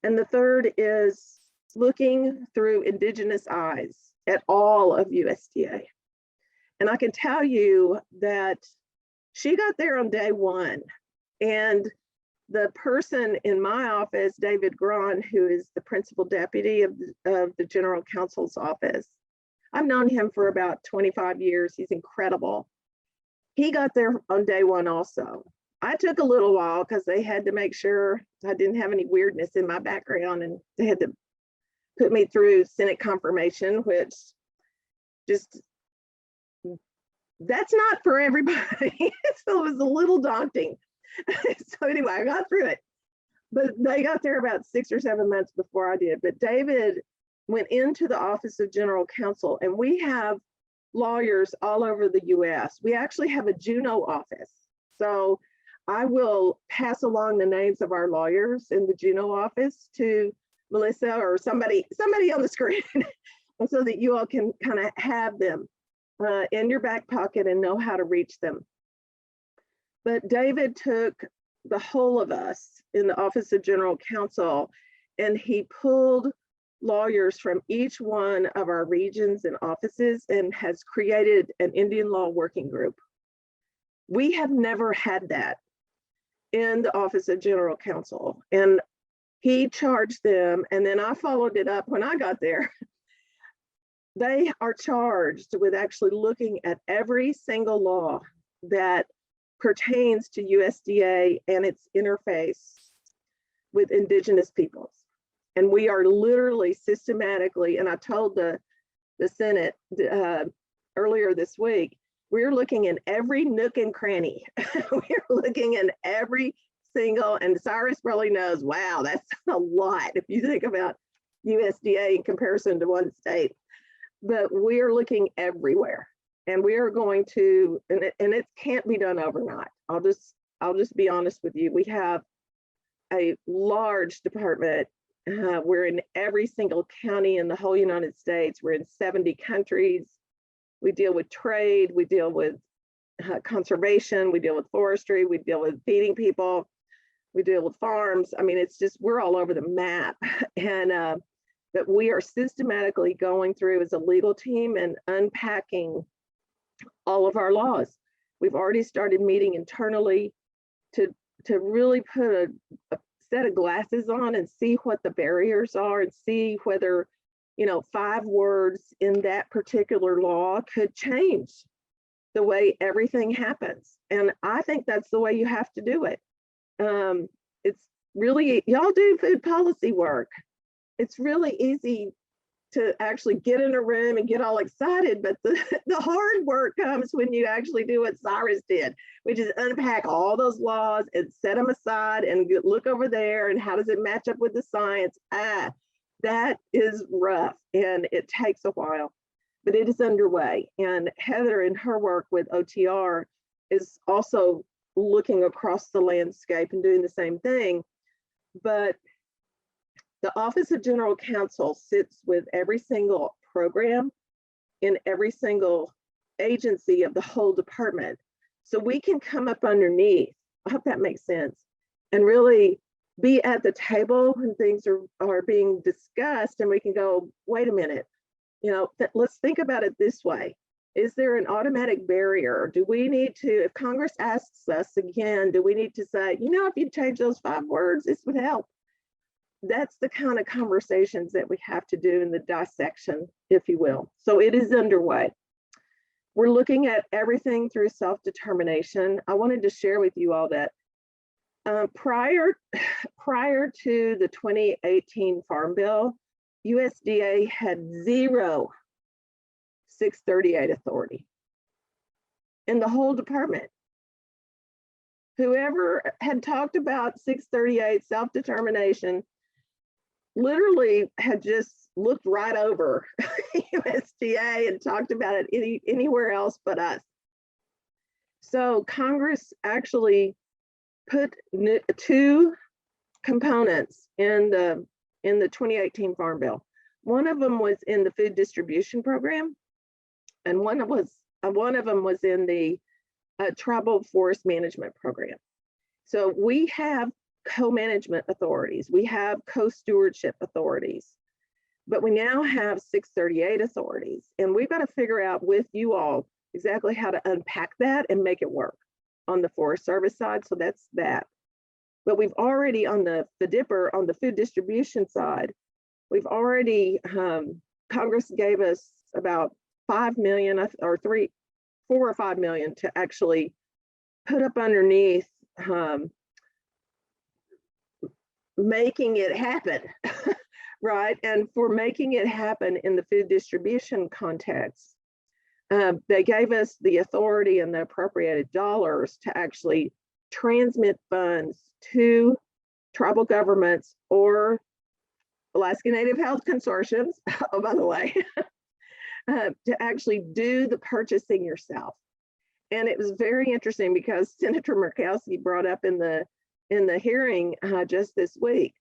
And the third is looking through Indigenous eyes at all of USDA. And I can tell you that she got there on day 1. And the person in my office, David Braun, who is the principal deputy of the general counsel's office, I've known him for about 25 years. He's incredible. He got there on day 1 also. I took a little while because they had to make sure I didn't have any weirdness in my background, and they had to put me through Senate confirmation, which just, that's not for everybody. So it was a little daunting. So anyway, I got through it, but they got there about 6 or 7 months before I did. But David went into the Office of General Counsel, and we have lawyers all over the US. We actually have a Juneau office. So I will pass along the names of our lawyers in the Juneau office to Melissa or somebody on the screen, and so that you all can kind of have them in your back pocket and know how to reach them. But David took the whole of us in the Office of General Counsel, and he pulled lawyers from each one of our regions and offices and has created an Indian law working group. We have never had that in the Office of General Counsel, and he charged them, and then I followed it up when I got there. They are charged with actually looking at every single law that pertains to USDA and its interface with Indigenous peoples. And we are literally systematically, and I told the Senate earlier this week, we're looking in every nook and cranny. We're looking in every single, and Cyrus probably knows, wow, that's a lot if you think about USDA in comparison to one state. But we're looking everywhere, and we are going to, and it can't be done overnight. I'll just be honest with you. We have a large department. We're in every single county in the whole United States. We're in 70 countries. We deal with trade, we deal with conservation, we deal with forestry, we deal with feeding people, we deal with farms. I mean, it's just, we're all over the map. And but we are systematically going through as a legal team and unpacking all of our laws. We've already started meeting internally to really put a set of glasses on and see what the barriers are and see whether, you know, 5 words in that particular law could change the way everything happens. And I think that's the way you have to do it. It's really, y'all do food policy work. It's really easy to actually get in a room and get all excited, but the hard work comes when you actually do what Cyrus did, which is unpack all those laws and set them aside and look over there and how does it match up with the science? That is rough and it takes a while, but it is underway. And Heather in her work with OTR is also looking across the landscape and doing the same thing. But the Office of General Counsel sits with every single program in every single agency of the whole department. So we can come up underneath, I hope that makes sense, and really be at the table when things are being discussed, and we can go, wait a minute, you know, let's think about it this way. Is there an automatic barrier? Do we need to, if Congress asks us again, do we need to say, you know, if you change those 5 words, this would help? That's the kind of conversations that we have to do in the dissection, if you will. So it is underway. We're looking at everything through self-determination. I wanted to share with you all that prior to the 2018 Farm Bill, USDA had 0 638 authority in the whole department. Whoever had talked about 638 self-determination literally had just looked right over USDA and talked about it anywhere else but us. So Congress actually put 2 components in the in the 2018 Farm Bill. One of them was in the food distribution program, and one of them was in the tribal forest management program. So we have co-management authorities, we have co-stewardship authorities, but we now have 638 authorities, and we've got to figure out with you all exactly how to unpack that and make it work on the Forest Service side. So that's that. But we've already on the dipper, on the food distribution side, we've already, Congress gave us about 5 million or 4 or 5 million to actually put up underneath making it happen, right? And for making it happen in the food distribution context, they gave us the authority and the appropriated dollars to actually transmit funds to tribal governments or Alaska Native Health Consortiums, oh, by the way, to actually do the purchasing yourself. And it was very interesting because Senator Murkowski brought up in the hearing just this week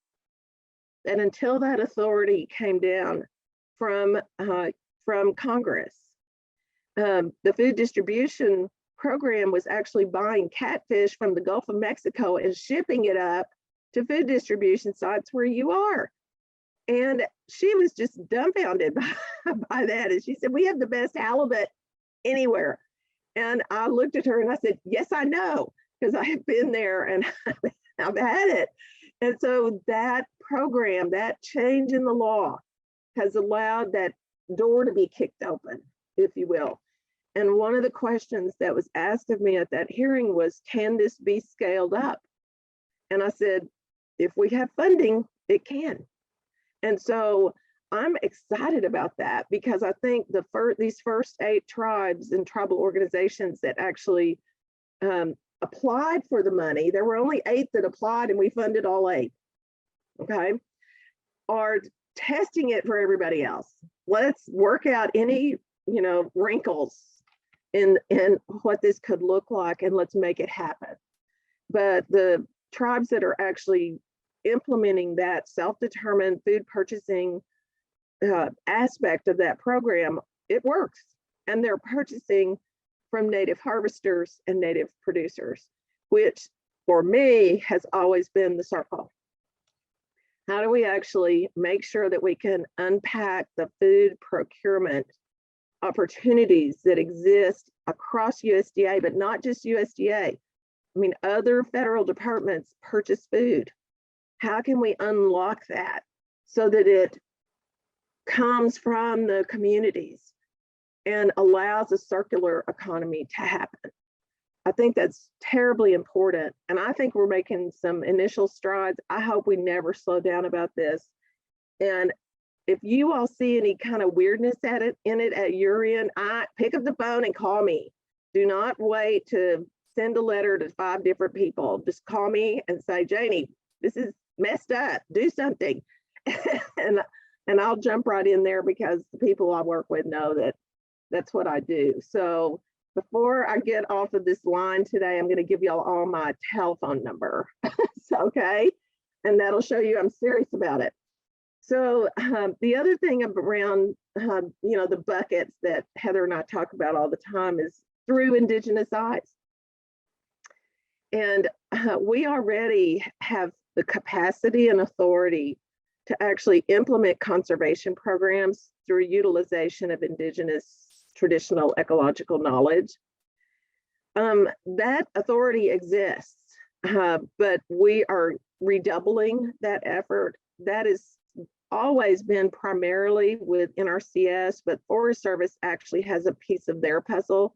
that until that authority came down from Congress, the food distribution program was actually buying catfish from the Gulf of Mexico and shipping it up to food distribution sites where you are. And she was just dumbfounded by that. And she said, we have the best halibut anywhere. And I looked at her and I said, yes, I know, because I have been there and I've had it. And so that program, that change in the law has allowed that door to be kicked open, if you will. And one of the questions that was asked of me at that hearing was, can this be scaled up? And I said, if we have funding, it can. And so I'm excited about that because I think these first 8 tribes and tribal organizations that actually applied for the money, there were only 8 that applied and we funded all 8, okay, are testing it for everybody else. Let's work out any, wrinkles in what this could look like and let's make it happen. But the tribes that are actually implementing that self-determined food purchasing aspect of that program, it works. And they're purchasing from native harvesters and native producers, which for me has always been the circle. How do we actually make sure that we can unpack the food procurement opportunities that exist across USDA, but not just USDA? I mean, other federal departments purchase food. How can we unlock that so that it comes from the communities and allows a circular economy to happen? I think that's terribly important. And I think we're making some initial strides. I hope we never slow down about this. And if you all see any kind of weirdness in it at your end, pick up the phone and call me. Do not wait to send a letter to 5 different people. Just call me and say, Janie, this is messed up, do something. and I'll jump right in there because the people I work with know that that's what I do. So before I get off of this line today, I'm going to give y'all all my telephone number. So, okay, and that'll show you I'm serious about it. So the other thing around the buckets that Heather and I talk about all the time is through Indigenous eyes. And we already have the capacity and authority to actually implement conservation programs through utilization of Indigenous traditional ecological knowledge. That authority exists, but we are redoubling that effort. That has always been primarily with NRCS, but Forest Service actually has a piece of their puzzle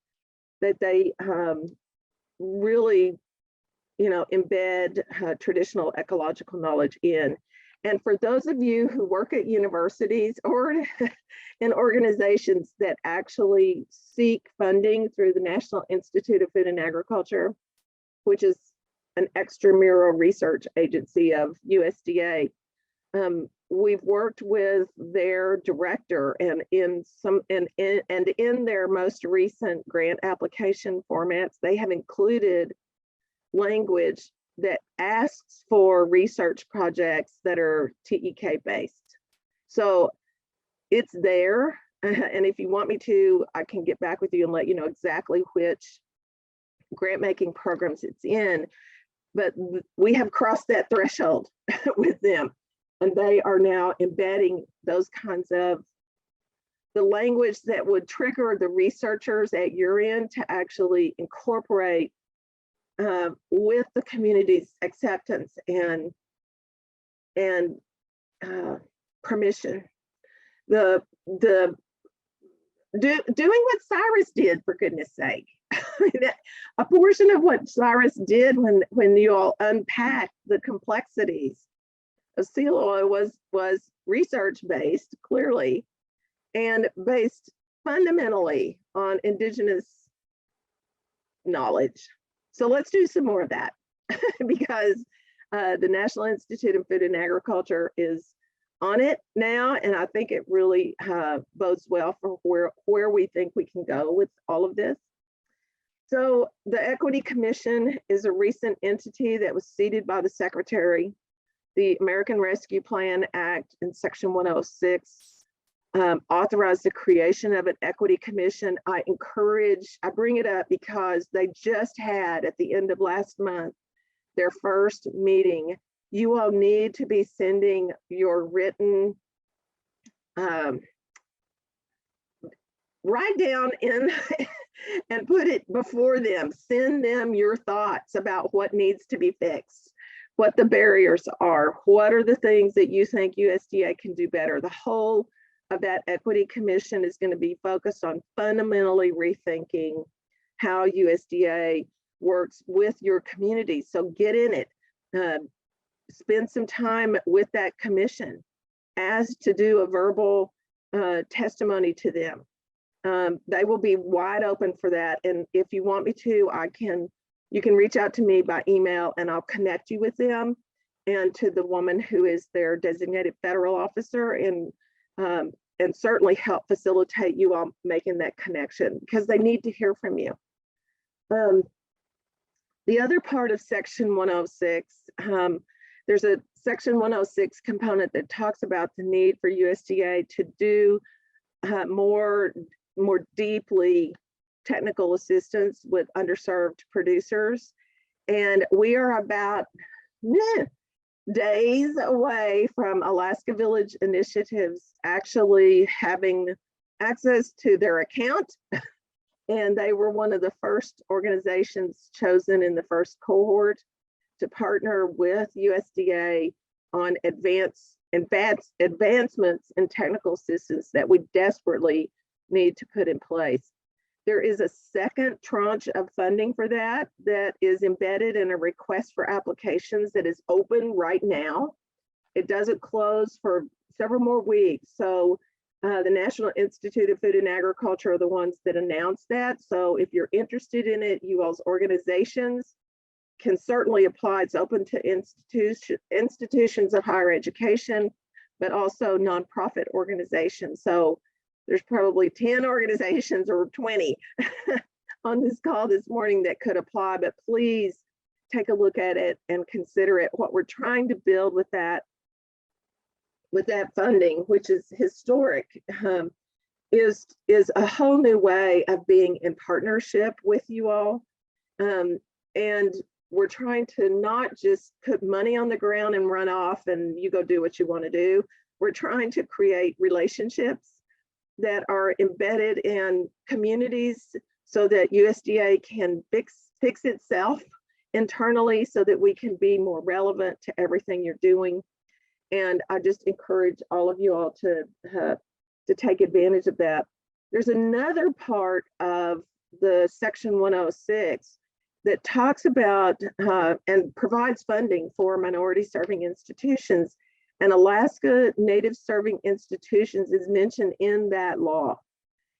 that they really embed traditional ecological knowledge in. And for those of you who work at universities or in organizations that actually seek funding through the National Institute of Food and Agriculture, which is an extramural research agency of USDA, we've worked with their director, and in their most recent grant application formats, they have included language that asks for research projects that are TEK based. So it's there. And if you want me to, I can get back with you and let you know exactly which grant making programs it's in. But we have crossed that threshold with them. And they are now embedding those kinds of the language that would trigger the researchers at your end to actually incorporate with the community's acceptance and permission. Doing what Cyrus did, for goodness sake. A portion of what Cyrus did when you all unpacked the complexities of seal oil was research-based, clearly, and based fundamentally on indigenous knowledge. So let's do some more of that because the National Institute of Food and Agriculture is on it now, and I think it really bodes well for where we think we can go with all of this. So the Equity Commission is a recent entity that was seeded by the Secretary. The American Rescue Plan Act in Section 106 authorized the creation of an Equity Commission. I bring it up because they just had at the end of last month their first meeting. You all need to be sending your written write down in and put it before them. Send them your thoughts about what needs to be fixed, what the barriers are, what are the things that you think USDA can do better. The whole of that Equity Commission is going to be focused on fundamentally rethinking how USDA works with your community. So get in it. Spend some time with that commission, as to do a verbal testimony to them. They will be wide open for that. And if you want me to, you can reach out to me by email and I'll connect you with them and to the woman who is their designated federal officer, and certainly help facilitate you all making that connection because they need to hear from you. The other part of Section 106, there's a Section 106 component that talks about the need for USDA to do more deeply technical assistance with underserved producers. And we are about days away from Alaska Village Initiatives actually having access to their account. And they were one of the first organizations chosen in the first cohort to partner with USDA on advancements in technical assistance that we desperately need to put in place. There is a second tranche of funding for that is embedded in a request for applications that is open right now. It doesn't close for several more weeks. So the National Institute of Food and Agriculture are the ones that announced that. So if you're interested in it, you all's organizations can certainly apply. It's open to institutions of higher education, but also nonprofit organizations. So there's probably 10 organizations or 20 on this call this morning that could apply, but please take a look at it and consider it. What we're trying to build with that funding, which is historic, is a whole new way of being in partnership with you all. And we're trying to not just put money on the ground and run off and you go do what you want to do. We're trying to create relationships that are embedded in communities so that USDA can fix itself internally so that we can be more relevant to everything you're doing. And I just encourage all of you all to take advantage of that. There's another part of the Section 106 that talks about and provides funding for minority serving institutions. And Alaska Native Serving Institutions is mentioned in that law.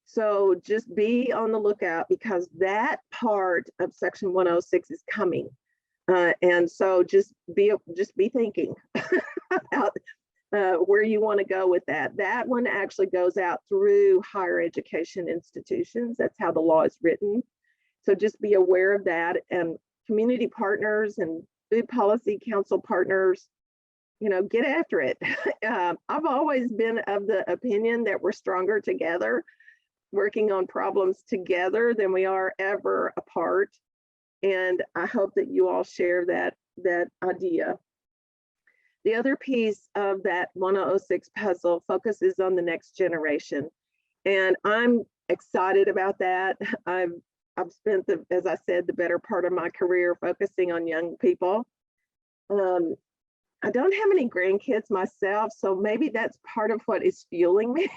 So just be on the lookout because that part of Section 106 is coming. And so just be thinking about where you want to go with that. That one actually goes out through higher education institutions. That's how the law is written. So just be aware of that, and community partners and Food Policy Council partners, you know, get after it. I've always been of the opinion that we're stronger together, working on problems together than we are ever apart. And I hope that you all share that idea. The other piece of that 1006 puzzle focuses on the next generation. And I'm excited about that. I've spent, as I said, the better part of my career focusing on young people. I don't have any grandkids myself, so maybe that's part of what is fueling me.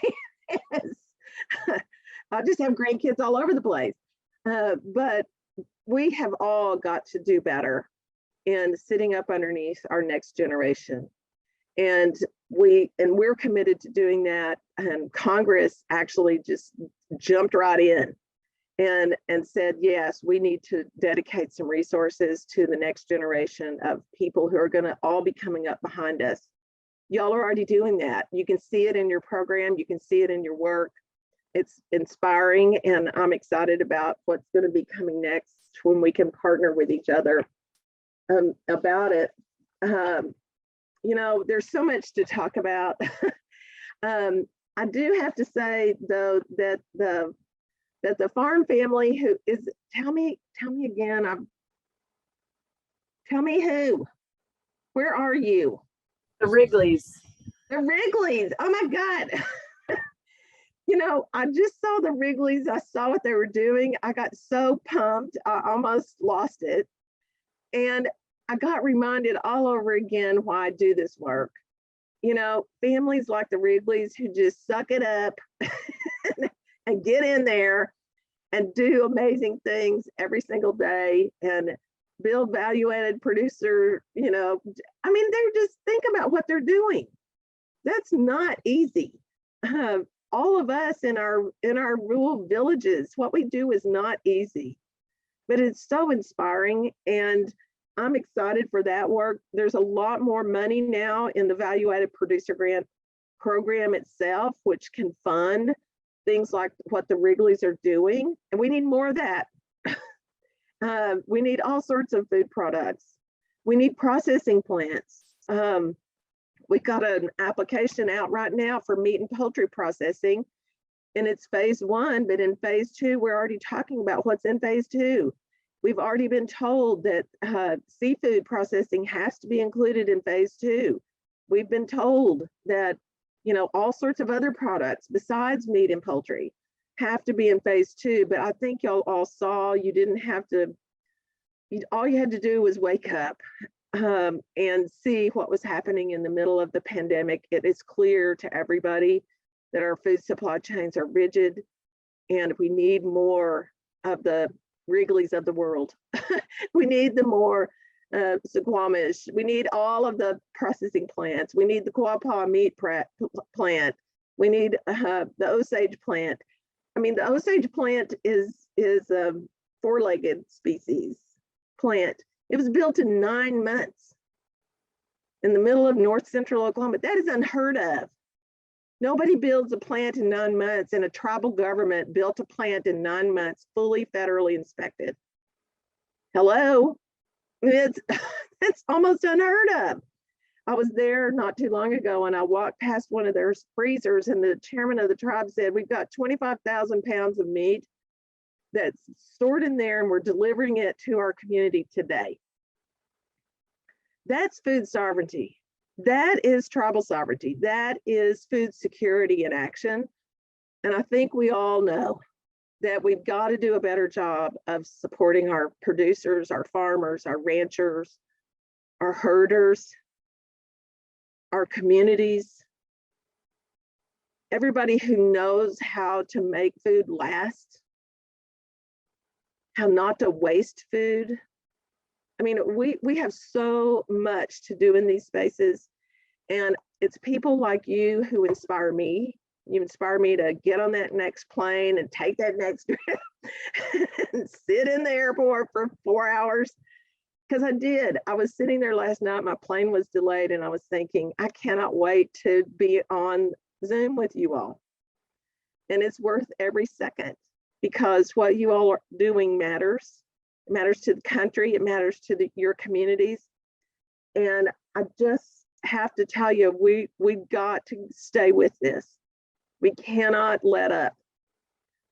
I just have grandkids all over the place. But we have all got to do better in sitting up underneath our next generation. And we're committed to doing that. And Congress actually just jumped right in and said, yes, we need to dedicate some resources to the next generation of people who are going to all be coming up behind us. Y'all are already doing that. You can see it in your program. You can see it in your work. It's inspiring, and I'm excited about what's going to be coming next when we can partner with each other about it. You know, there's so much to talk about. I do have to say, though, that the farm family who is, tell me again, tell me who, where are you? The Wrigleys. The Wrigleys, oh my God. You know, I just saw the Wrigleys, I saw what they were doing. I got so pumped, I almost lost it. And I got reminded all over again why I do this work. You know, families like the Wrigleys who just suck it up and get in there and do amazing things every single day and build value-added producer, you know, I mean, they're just, think about what they're doing. That's not easy. All of us in our rural villages, what we do is not easy, but it's so inspiring, and I'm excited for that work. There's a lot more money now in the value-added producer grant program itself, which can fund things like what the Wrigleys are doing, and we need more of that. We need all sorts of food products. We need processing plants. We've got an application out right now for meat and poultry processing, and it's phase 1, but in phase 2, we're already talking about what's in phase 2. We've already been told that seafood processing has to be included in phase 2. We've been told that, you know, all sorts of other products besides meat and poultry have to be in phase 2, but I think y'all all saw, you didn't have to, all you had to do was wake up and see what was happening in the middle of the pandemic. It is clear to everybody that our food supply chains are rigid, and we need more of the Wrigleys of the world. We need the more Squamish. We need all of the processing plants. We need the Quapaw meat plant. We need the Osage plant. I mean, the Osage plant is a 4-legged species plant. It was built in 9 months in the middle of north central Oklahoma. That is unheard of. Nobody builds a plant in 9 months, and a tribal government built a plant in 9 months, fully federally inspected. Hello, it's almost unheard of. I was there not too long ago, and I walked past one of their freezers, and the chairman of the tribe said, we've got 25,000 pounds of meat that's stored in there, and we're delivering it to our community today. That's food sovereignty. That is tribal sovereignty. That is food security in action. And I think we all know that we've got to do a better job of supporting our producers, our farmers, our ranchers, our herders, our communities, everybody who knows how to make food last, how not to waste food. I mean, we have so much to do in these spaces, and it's people like you who inspire me. You inspire me to get on that next plane and take that next trip and sit in the airport for 4 hours. Because I did. I was sitting there last night, my plane was delayed, and I was thinking, I cannot wait to be on Zoom with you all. And it's worth every second, because what you all are doing matters. It matters to the country, it matters to your communities, And I just have to tell you, we've got to stay with this. We cannot let up.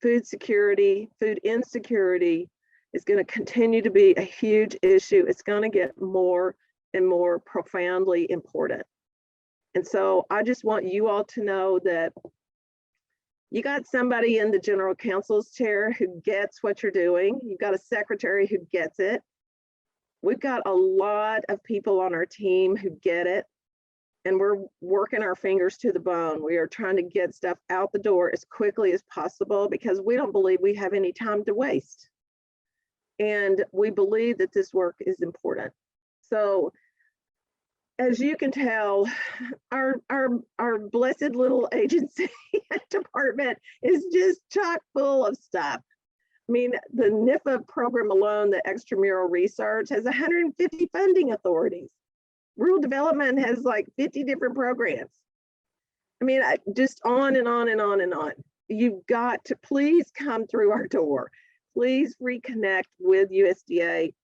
Food security, food insecurity is going to continue to be a huge issue. It's going to get more and more profoundly important. And so I just want you all to know that you got somebody in the general counsel's chair who gets what you're doing. You've got a secretary who gets it. We've got a lot of people on our team who get it. And we're working our fingers to the bone. We are trying to get stuff out the door as quickly as possible because we don't believe we have any time to waste. And we believe that this work is important. So as you can tell, our blessed little agency department is just chock full of stuff. I mean, the NIFA program alone, the extramural research, has 150 funding authorities. Rural development has like 50 different programs. I mean, just on and on and on and on. You've got to please come through our door. Please reconnect with USDA.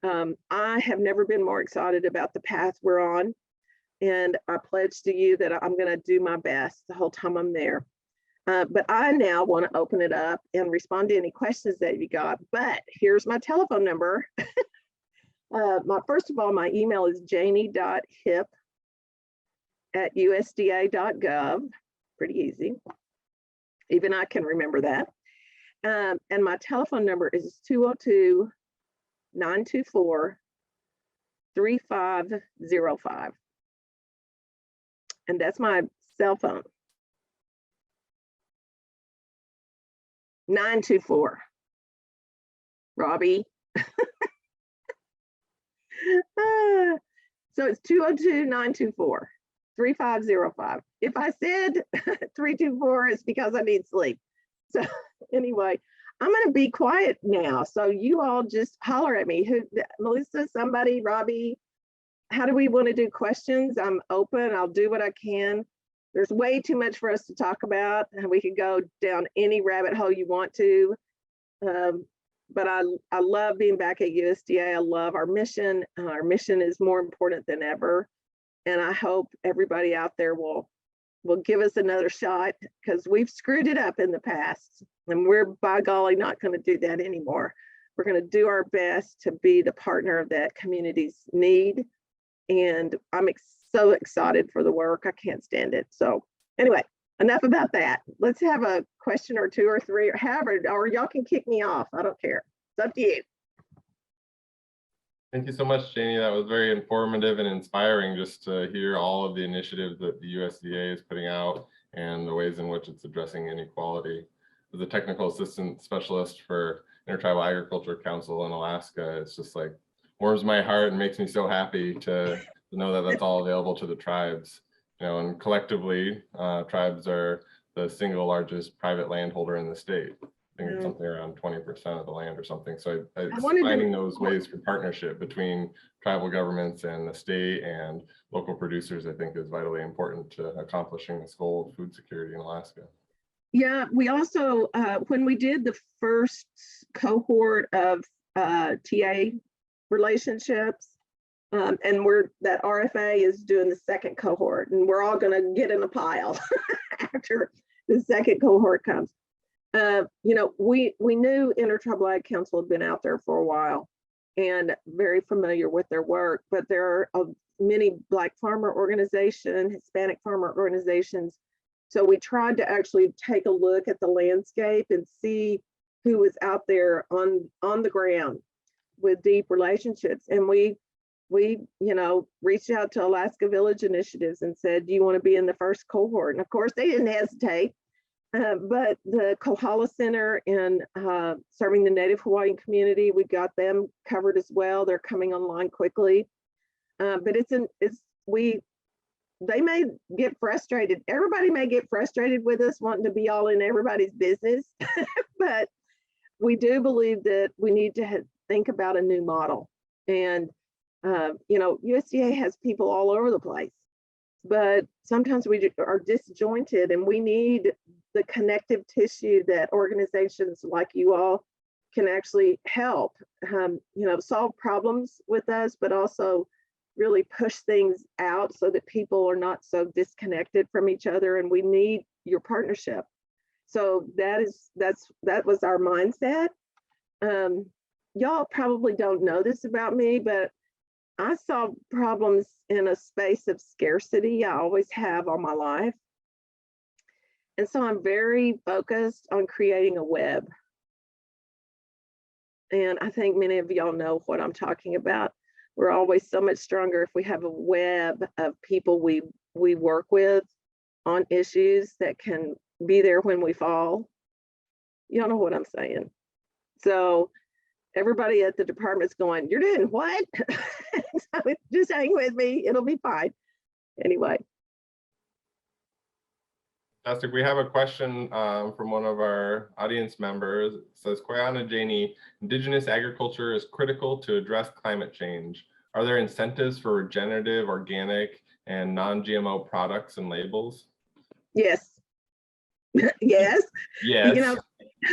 I have never been more excited about the path we're on. And I pledge to you that I'm going to do my best the whole time I'm there. But I now want to open it up and respond to any questions that you got. But here's my telephone number. First of all, my email is janie.hipp@usda.gov. Pretty easy. Even I can remember that. And my telephone number is 202-924-3505. And that's my cell phone. 924. Robbie. So it's 202-924-3505. If I said 324, it's because I need sleep. So anyway, I'm going to be quiet now. So you all just holler at me. Melissa, somebody, Robbie, how do we want to do questions? I'm open. I'll do what I can. There's way too much for us to talk about. And we could go down any rabbit hole you want to. But I love being back at USDA. I love our mission. Our mission is more important than ever. And I hope everybody out there will give us another shot because we've screwed it up in the past. And we're, by golly, not going to do that anymore. We're going to do our best to be the partner that communities need. And I'm so excited for the work. I can't stand it. So anyway, enough about that. Let's have a question or two or three, or however, or y'all can kick me off. I don't care. It's up to you. Thank you so much, Janie. That was very informative and inspiring just to hear all of the initiatives that the USDA is putting out and the ways in which it's addressing inequality. As a technical assistant specialist for Intertribal Agriculture Council in Alaska, it's just like warms my heart and makes me so happy to know that that's all available to the tribes. You know, and collectively, tribes are the single largest private landholder in the state. I think it's something around 20% of the land or something. So finding those ways for partnership between tribal governments and the state and local producers, I think, is vitally important to accomplishing this goal of food security in Alaska. Yeah, we also, when we did the first cohort of TA relationships, and that RFA is doing the second cohort, and we're all going to get in a pile after the second cohort comes. You know, we knew Intertribal Ag Council had been out there for a while and very familiar with their work, but there are many Black farmer organizations, Hispanic farmer organizations. So we tried to actually take a look at the landscape and see who was out there on the ground with deep relationships. And we you know, reached out to Alaska Village Initiatives and said, do you want to be in the first cohort? And of course they didn't hesitate, but the Kohala Center in serving the Native Hawaiian community, we got them covered as well. They're coming online quickly, but they may get frustrated. Everybody may get frustrated with us wanting to be all in everybody's business, but we do believe that we need to think about a new model. And you know, USDA has people all over the place, but sometimes we are disjointed and we need the connective tissue that organizations like you all can actually help, you know, solve problems with us, but also really push things out so that people are not so disconnected from each other, and we need your partnership. So that was our mindset. Y'all probably don't know this about me, but I saw problems in a space of scarcity. I always have all my life. And so I'm very focused on creating a web. And I think many of y'all know what I'm talking about. We're always so much stronger if we have a web of people we work with on issues that can be there when we fall. Y'all know what I'm saying. So everybody at the department's going, "You're doing what?" So just hang with me, it'll be fine. Anyway. Fantastic. We have a question from one of our audience members. It says, Koyana Janie, Indigenous agriculture is critical to address climate change. Are there incentives for regenerative, organic, and non-GMO products and labels? Yes. Yes. Yes. You know,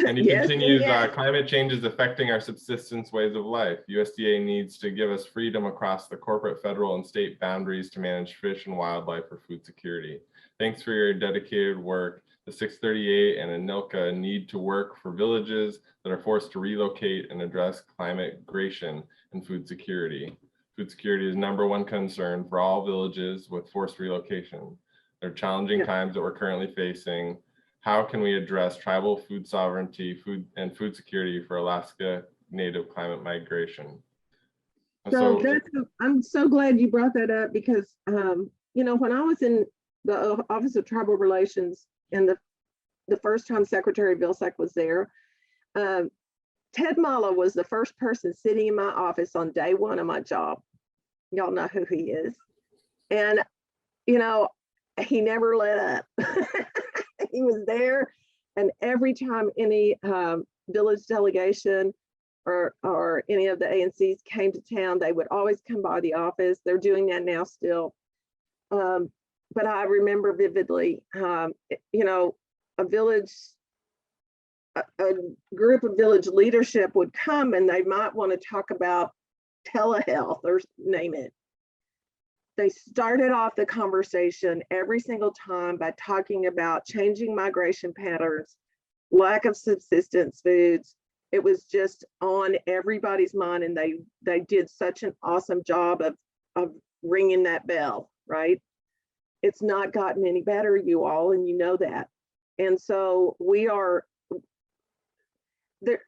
and he yes, continues, yes. Climate change is affecting our subsistence ways of life. USDA needs to give us freedom across the corporate, federal, and state boundaries to manage fish and wildlife for food security. Thanks for your dedicated work. The 638 and Anilka need to work for villages that are forced to relocate and address climate migration and food security. Food security is #1 concern for all villages with forced relocation. There are challenging times that we're currently facing. How can we address tribal food sovereignty, food security for Alaska Native climate migration? So I'm so glad you brought that up, because you know, when I was in the Office of Tribal Relations and the first time Secretary Vilsack was there, Ted Mala was the first person sitting in my office on day one of my job. Y'all know who he is. And, you know, he never let up. He was there. And every time any village delegation or any of the ANCs came to town, they would always come by the office. They're doing that now still. But I remember vividly, you know, a group of village leadership would come and they might want to talk about telehealth or name it. They started off the conversation every single time by talking about changing migration patterns, lack of subsistence foods. It was just on everybody's mind, and they did such an awesome job of ringing that bell, right? It's not gotten any better, you all, and you know that. And so we are there.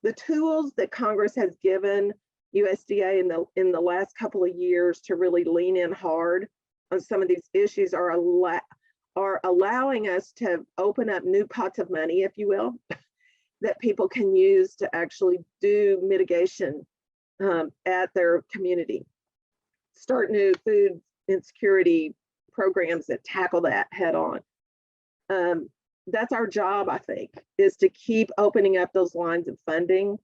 The tools that Congress has given USDA in the last couple of years to really lean in hard on some of these issues are allowing us to open up new pots of money, if you will, that people can use to actually do mitigation at their community. Start new food insecurity programs that tackle that head on. That's our job, I think, is to keep opening up those lines of funding.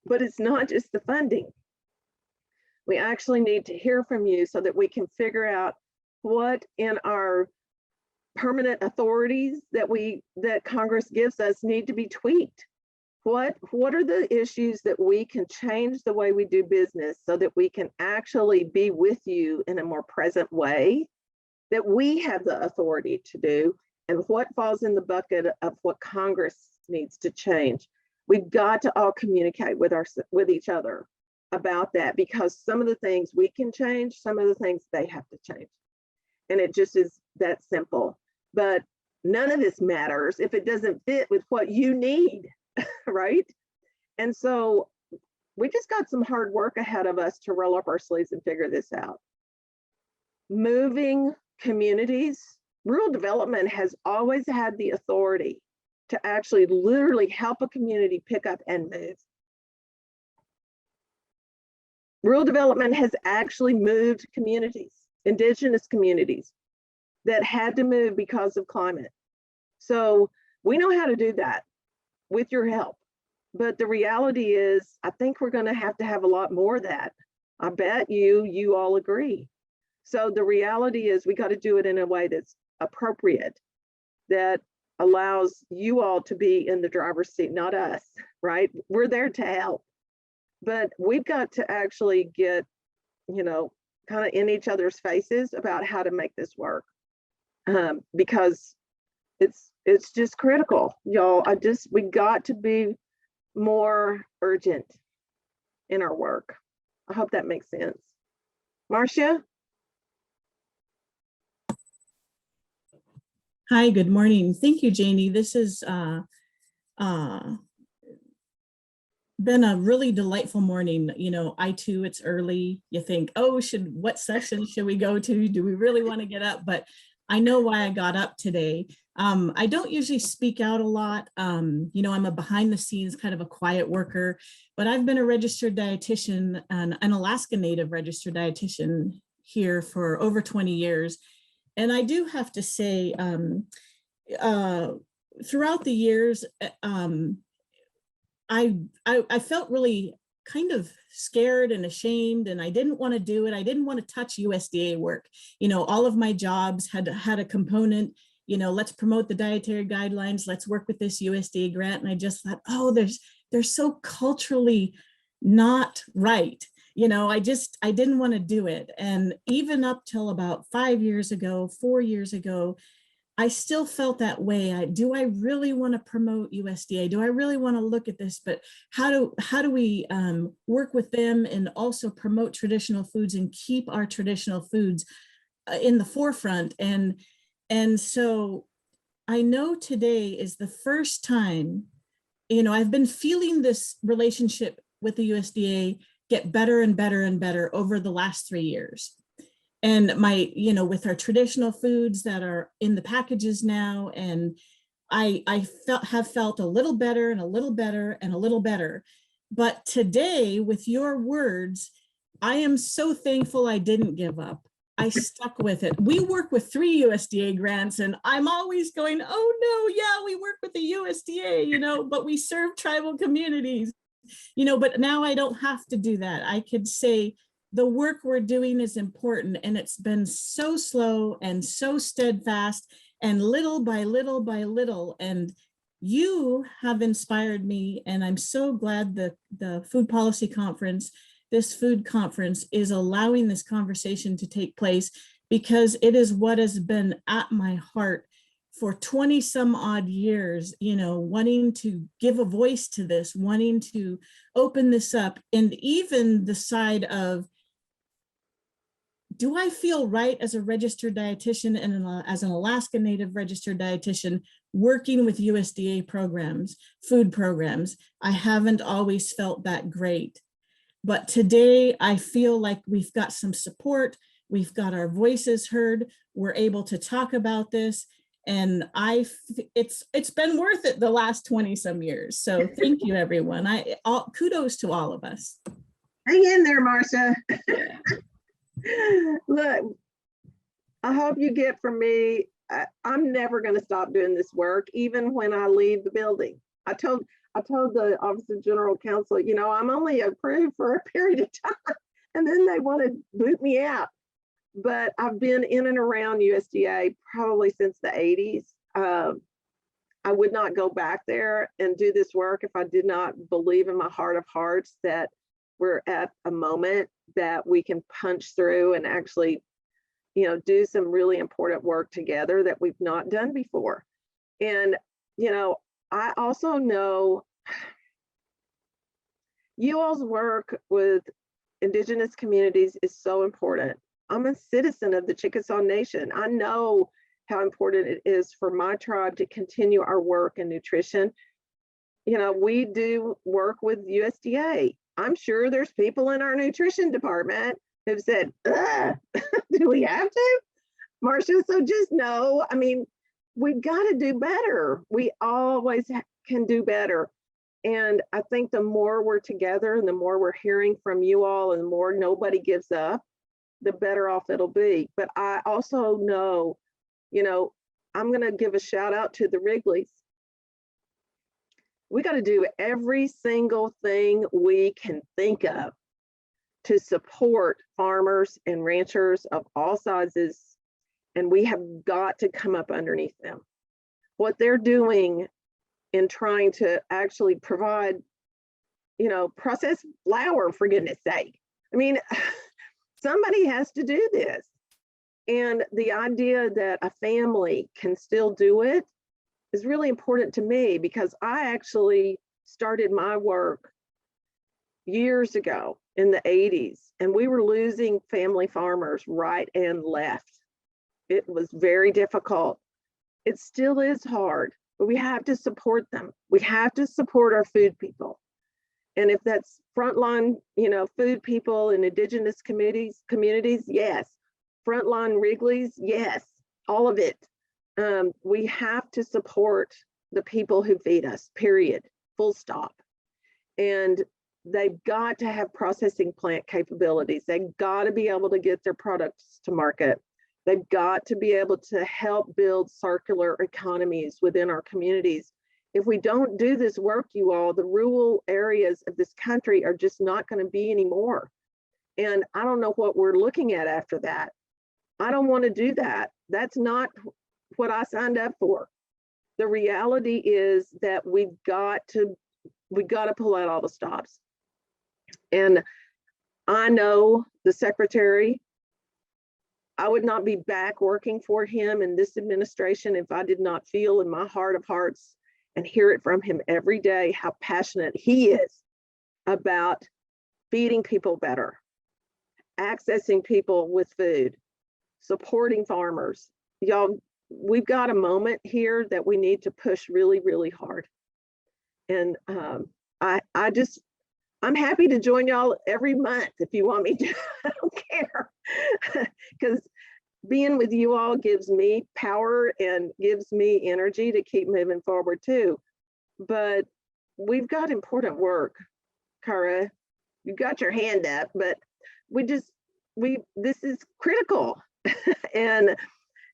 But it's not just the funding. We actually need to hear from you so that we can figure out what in our permanent authorities that Congress gives us need to be tweaked. What are the issues that we can change the way we do business so that we can actually be with you in a more present way that we have the authority to do, and what falls in the bucket of what Congress needs to change. We've got to all communicate with each other about that, because some of the things we can change, some of the things they have to change. And it just is that simple. But none of this matters if it doesn't fit with what you need, right? And so we just got some hard work ahead of us to roll up our sleeves and figure this out. Moving communities, rural development has always had the authority to actually literally help a community pick up and move. Rural development has actually moved communities, indigenous communities that had to move because of climate. So we know how to do that with your help. But the reality is, I think we're going to have a lot more of that. I bet you all agree. So the reality is we got to do it in a way that's appropriate, that allows you all to be in the driver's seat, not us, right? We're there to help, but we've got to actually get you know, kind of in each other's faces about how to make this work. Because it's just critical, y'all. We got to be more urgent in our work. I hope that makes sense. Marcia? Hi, good morning. Thank you, Janie. This has been a really delightful morning. You know, I too, it's early. You think, oh, what session should we go to? Do we really want to get up? But I know why I got up today. I don't usually speak out a lot. You know, I'm a behind the scenes kind of a quiet worker, but I've been a registered dietitian, an Alaska Native registered dietitian here for over 20 years. And I do have to say, throughout the years, I felt really kind of scared and ashamed, and I didn't want to do it. I didn't want to touch USDA work. You know, all of my jobs had a component, you know, let's promote the dietary guidelines, let's work with this USDA grant. And I just thought, oh, they're so culturally not right. You know, I didn't want to do it. And even up till about 5 years ago, 4 years ago, I still felt that way. Do I really want to promote USDA? Do I really want to look at this? But how do we work with them and also promote traditional foods and keep our traditional foods in the forefront? And so I know today is the first time, you know, I've been feeling this relationship with the USDA get better and better and better over the last 3 years. And you know, with our traditional foods that are in the packages now, and I have felt a little better and a little better and a little better. But today, with your words, I am so thankful I didn't give up. I stuck with it. We work with 3 USDA grants, and I'm always going, oh no, yeah, we work with the USDA, you know, but we serve tribal communities, you know, but now I don't have to do that. I could say, the work we're doing is important, and it's been so slow and so steadfast and little by little by little. And you have inspired me, and I'm so glad that the Food Policy Conference, this food conference, is allowing this conversation to take place, because it is what has been at my heart for 20 some odd years, you know, wanting to give a voice to this, wanting to open this up. And even the side of, do I feel right as a registered dietitian and as an Alaska Native registered dietitian working with USDA programs, food programs? I haven't always felt that great. But today I feel like we've got some support, we've got our voices heard, we're able to talk about this, and it's been worth it the last 20 some years. So thank you, everyone. Kudos to all of us. Hang in there, Marcia. Look, I hope you get from me, I'm never going to stop doing this work, even when I leave the building. I told the Office of General Counsel, you know, I'm only approved for a period of time, and then they want to boot me out. But I've been in and around USDA probably since the 80s. I would not go back there and do this work if I did not believe in my heart of hearts that we're at a moment that we can punch through and actually, you know, do some really important work together that we've not done before. And, you know, I also know you all's work with Indigenous communities is so important. I'm a citizen of the Chickasaw Nation. I know how important it is for my tribe to continue our work in nutrition. You know, we do work with USDA. I'm sure there's people in our nutrition department who've said, do we have to? Marcia, so just know, I mean, we've got to do better. We always can do better. And I think the more we're together and the more we're hearing from you all and the more nobody gives up, the better off it'll be. But I also know, you know, I'm going to give a shout out to the Wrigleys. We got to do every single thing we can think of to support farmers and ranchers of all sizes. And we have got to come up underneath them. What they're doing in trying to actually provide, you know, processed flour, for goodness sake. I mean, Somebody has to do this. And the idea that a family can still do it is really important to me, because I actually started my work years ago in the 80s, and we were losing family farmers right and left. It was very difficult. It still is hard, but we have to support them. We have to support our food people. And if that's frontline, food people in indigenous communities, yes. Frontline Wrigley's, yes, all of it. We have to support the people who feed us, period, full stop. And they've got to have processing plant capabilities. They've got to be able to get their products to market. They've got to be able to help build circular economies within our communities. If we don't do this work, you all, the rural areas of this country are just not going to be anymore. And I don't know what we're looking at after that. I don't want to do that. That's not what I signed up for. The reality is that we've got to pull out all the stops. And I know the secretary, I would not be back working for him in this administration if I did not feel in my heart of hearts and hear it from him every day how passionate he is about feeding people better, accessing people with food, supporting farmers. Y'all, we've got a moment here that we need to push really, really hard. And I'm happy to join y'all every month if you want me to. I don't care, because being with you all gives me power and gives me energy to keep moving forward too. But we've got important work, Cara. You got your hand up, but this is critical. And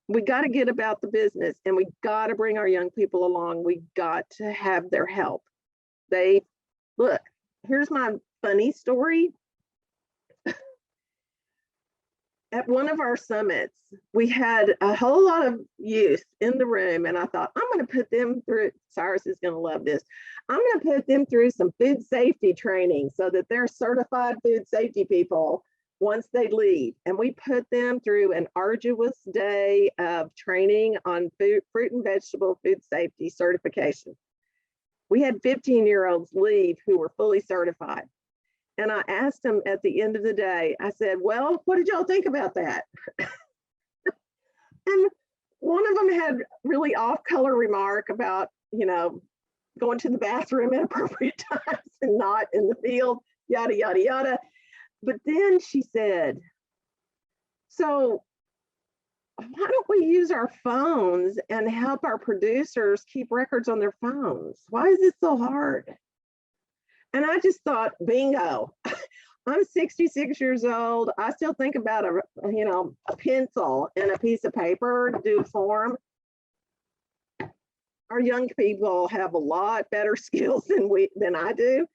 we got to get about the business, and we got to bring our young people along. We got to have their help. Look, here's my funny story. At one of our summits, we had a whole lot of youth in the room, and I thought, I'm going to put them through, Cyrus is going to love this. I'm going to put them through some food safety training so that they're certified food safety people once they leave. And we put them through an arduous day of training on fruit and vegetable food safety certification. We had 15-year-olds leave who were fully certified. And I asked them at the end of the day, I said, well, what did y'all think about that? And one of them had really off-color remark about, going to the bathroom at appropriate times and not in the field, yada, yada, yada. But then she said, so why don't we use our phones and help our producers keep records on their phones? Why is it so hard? And I just thought, bingo. I'm 66 years old. I still think about a pencil and a piece of paper to do a form. Our young people have a lot better skills than I do,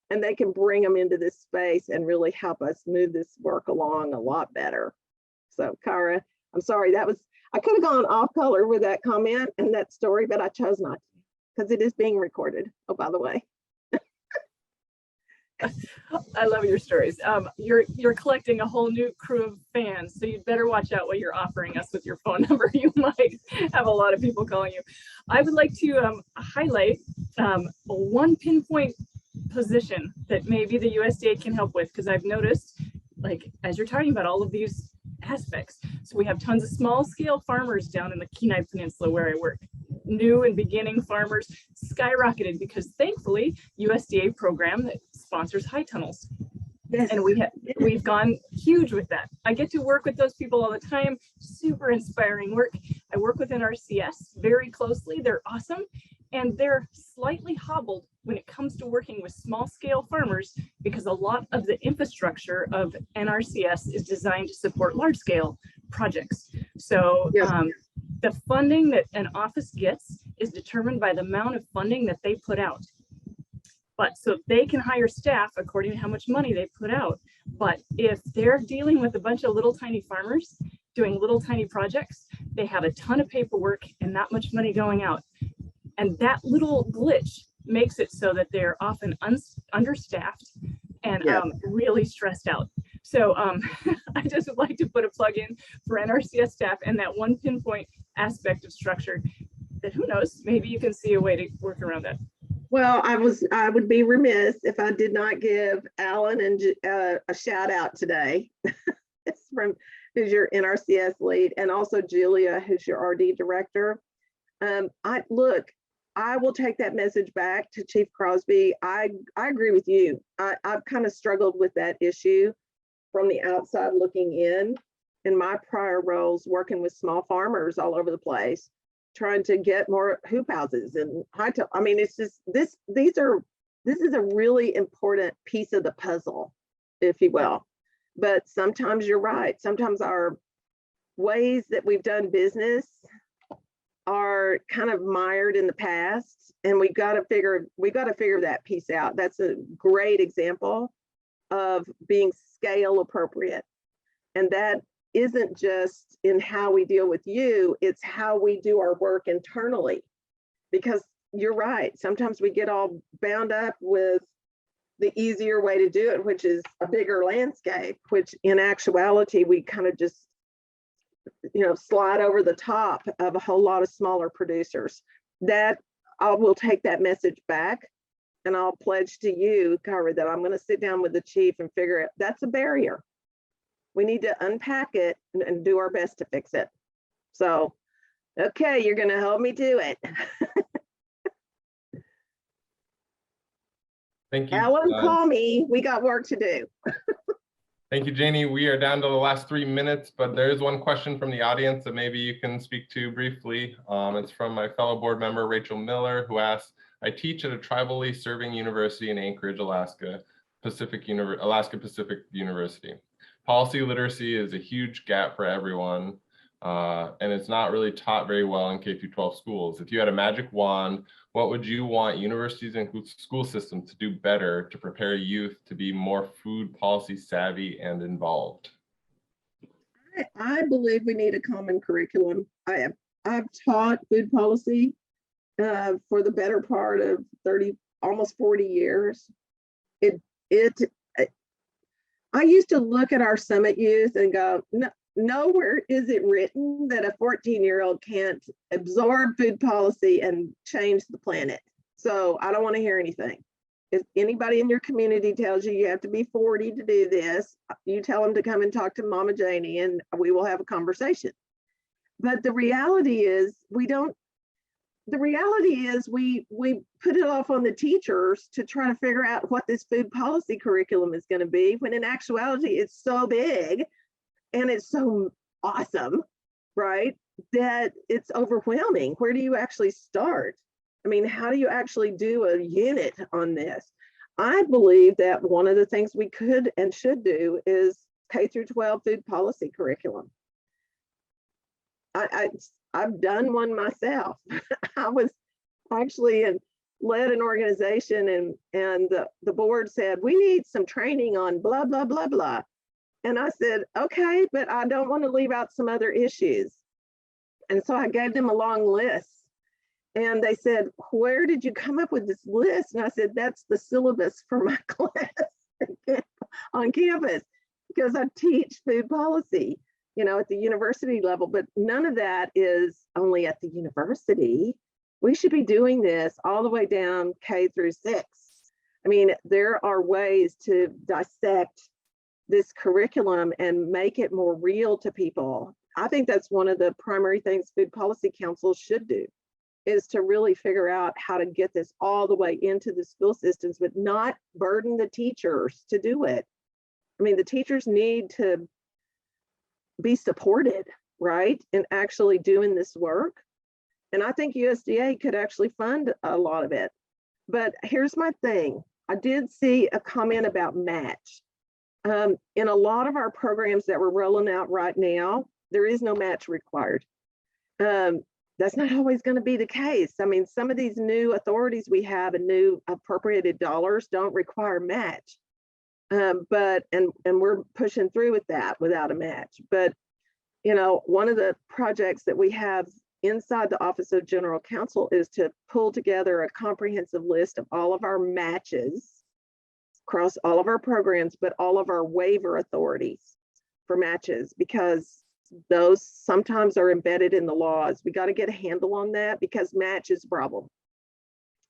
and they can bring them into this space and really help us move this work along a lot better. So, Cara, I'm sorry, I could have gone off color with that comment and that story, but I chose not to because it is being recorded. Oh, by the way. I love your stories. You're collecting a whole new crew of fans, so you'd better watch out what you're offering us with your phone number. You might have a lot of people calling you. I would like to highlight one pinpoint position that maybe the USDA can help with, because I've noticed, like, as you're talking about all of these aspects, so we have tons of small scale farmers down in the Kenai Peninsula where I work. New and beginning farmers skyrocketed because thankfully USDA program that sponsors high tunnels. Yes. And we've gone huge with that. I get to work with those people all the time. Super inspiring work. I work with NRCS very closely. They're awesome. And they're slightly hobbled when it comes to working with small scale farmers because a lot of the infrastructure of NRCS is designed to support large scale projects. So the funding that an office gets is determined by the amount of funding that they put out. But so they can hire staff according to how much money they put out. But if they're dealing with a bunch of little tiny farmers doing little tiny projects, they have a ton of paperwork and not much money going out. And that little glitch makes it so that they're often understaffed and really stressed out. So I just would like to put a plug in for NRCS staff and that one pinpoint aspect of structure that, who knows, maybe you can see a way to work around that. Well, I would be remiss if I did not give Alan and a shout out today. It's from who's your NRCS lead, and also Julia, who's your RD director. I will take that message back to Chief Crosby. I agree with you. I've kind of struggled with that issue from the outside looking in my prior roles, working with small farmers all over the place, trying to get more hoop houses and I mean, it's just this is a really important piece of the puzzle, if you will. But sometimes you're right. Sometimes our ways that we've done business are kind of mired in the past, and we've got to figure that piece out. That's a great example of being scale appropriate. And that isn't just in how we deal with you, it's how we do our work internally. Because you're right, sometimes we get all bound up with the easier way to do it, which is a bigger landscape, which in actuality, we kind of just, slide over the top of a whole lot of smaller producers. That I will take that message back, and I'll pledge to you, Kyra, that I'm going to sit down with the chief and figure it. That's a barrier. We need to unpack it and do our best to fix it. So, okay, you're going to help me do it. Thank you. Alan, call me. We got work to do. Thank you, Janie. We are down to the last 3 minutes, but there is one question from the audience that maybe you can speak to briefly. It's from my fellow board member, Rachel Miller, who asks, I teach at a tribally serving university in Anchorage, Alaska, Alaska Pacific University. Policy literacy is a huge gap for everyone, and it's not really taught very well in K-12 schools. If you had a magic wand, what would you want universities and school systems to do better to prepare youth to be more food policy savvy and involved? I believe we need a common curriculum. I've taught food policy for the better part of 30, almost 40 years. I used to look at our summit youth and go, nowhere is it written that a 14-year-old can't absorb food policy and change the planet. So I don't want to hear anything. If anybody in your community tells you have to be 40 to do this, you tell them to come and talk to Mama Janie and we will have a conversation. But the reality is we put it off on the teachers to try to figure out what this food policy curriculum is going to be, when in actuality it's so big and it's so awesome, right, that it's overwhelming. Where do you actually start? I mean, how do you actually do a unit on this? I believe that one of the things we could and should do is K-12 food policy curriculum. I've done one myself. I was actually led an organization and the board said, we need some training on blah, blah, blah, blah. And I said, okay, but I don't want to leave out some other issues. And so I gave them a long list. And they said, where did you come up with this list? And I said, that's the syllabus for my class on campus, because I teach food policy, at the university level, but none of that is only at the university. We should be doing this all the way down K through 6. I mean, there are ways to dissect this curriculum and make it more real to people. I think that's one of the primary things food policy councils should do, is to really figure out how to get this all the way into the school systems, but not burden the teachers to do it. I mean, the teachers need to be supported, right, in actually doing this work. And I think USDA could actually fund a lot of it. But here's my thing. I did see a comment about match. In a lot of our programs that we're rolling out right now, there is no match required. That's not always going to be the case. I mean, some of these new authorities we have and new appropriated dollars don't require match. But we're pushing through with that without a match. But, one of the projects that we have inside the Office of General Counsel is to pull together a comprehensive list of all of our matches, across all of our programs, but all of our waiver authorities for matches, because those sometimes are embedded in the laws. We got to get a handle on that, because match is a problem.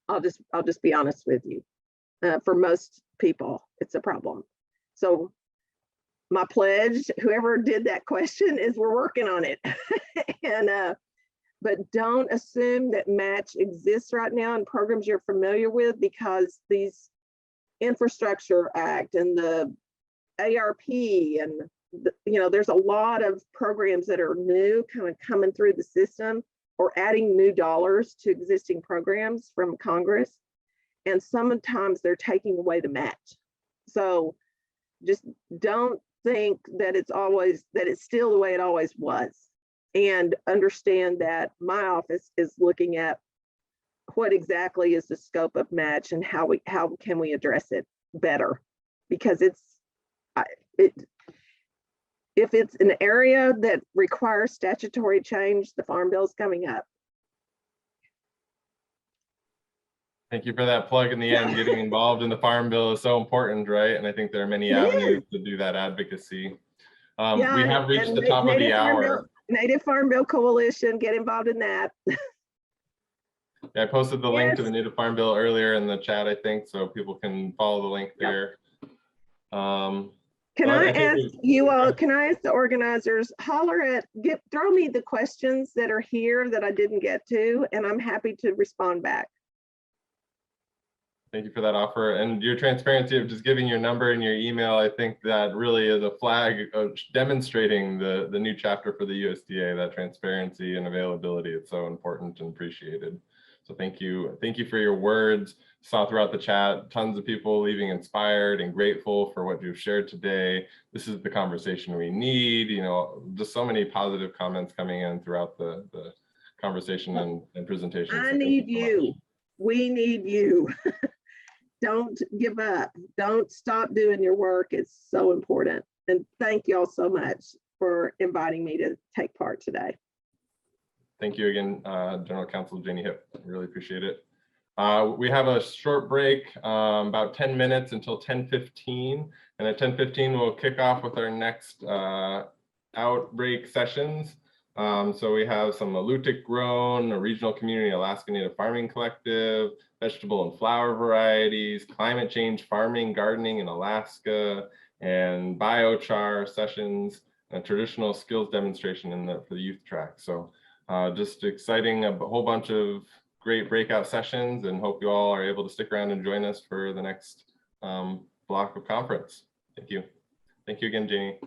I'll just be honest with you. For most people, it's a problem. So my pledge, whoever did that question, is we're working on it. And but don't assume that match exists right now in programs you're familiar with, because these Infrastructure Act and the ARP and there's a lot of programs that are new kind of coming through the system, or adding new dollars to existing programs from Congress. And sometimes they're taking away the match. So just don't think that it's still the way it always was. And understand that my office is looking at what exactly is the scope of match and how can we address it better, because if it's an area that requires statutory change, the Farm Bill is coming up. Thank you for that plug in the end. Getting involved in the Farm Bill is so important, right? And I think there are many avenues to do that advocacy. We have reached the top of the hour. Native Farm Bill Coalition, get involved in that. Yeah, I posted the link to the Native Farm Bill earlier in the chat, I think, so people can follow the link there. Can I ask you all, can I ask the organizers, throw me the questions that are here that I didn't get to, and I'm happy to respond back. Thank you for that offer, and your transparency of just giving your number and your email. I think that really is a flag of demonstrating the new chapter for the USDA, that transparency and availability. It's so important and appreciated. So thank you for your words. Saw throughout the chat, tons of people leaving inspired and grateful for what you've shared today. This is the conversation we need. Just so many positive comments coming in throughout the conversation and presentation. I need you. We need you. Don't give up. Don't stop doing your work. It's so important. And thank you all so much for inviting me to take part today. Thank you again, General Counsel Janie Hipp. I really appreciate it. We have a short break, about 10 minutes until 10:15. And at 10:15, we'll kick off with our next outbreak sessions. So we have some Alutiiq grown, a regional community Alaska Native Farming Collective, vegetable and flower varieties, climate change farming, gardening in Alaska, and biochar sessions, and a traditional skills demonstration for the youth track. So just exciting, a whole bunch of great breakout sessions, and hope you all are able to stick around and join us for the next block of conference. Thank you. Thank you again, Janie.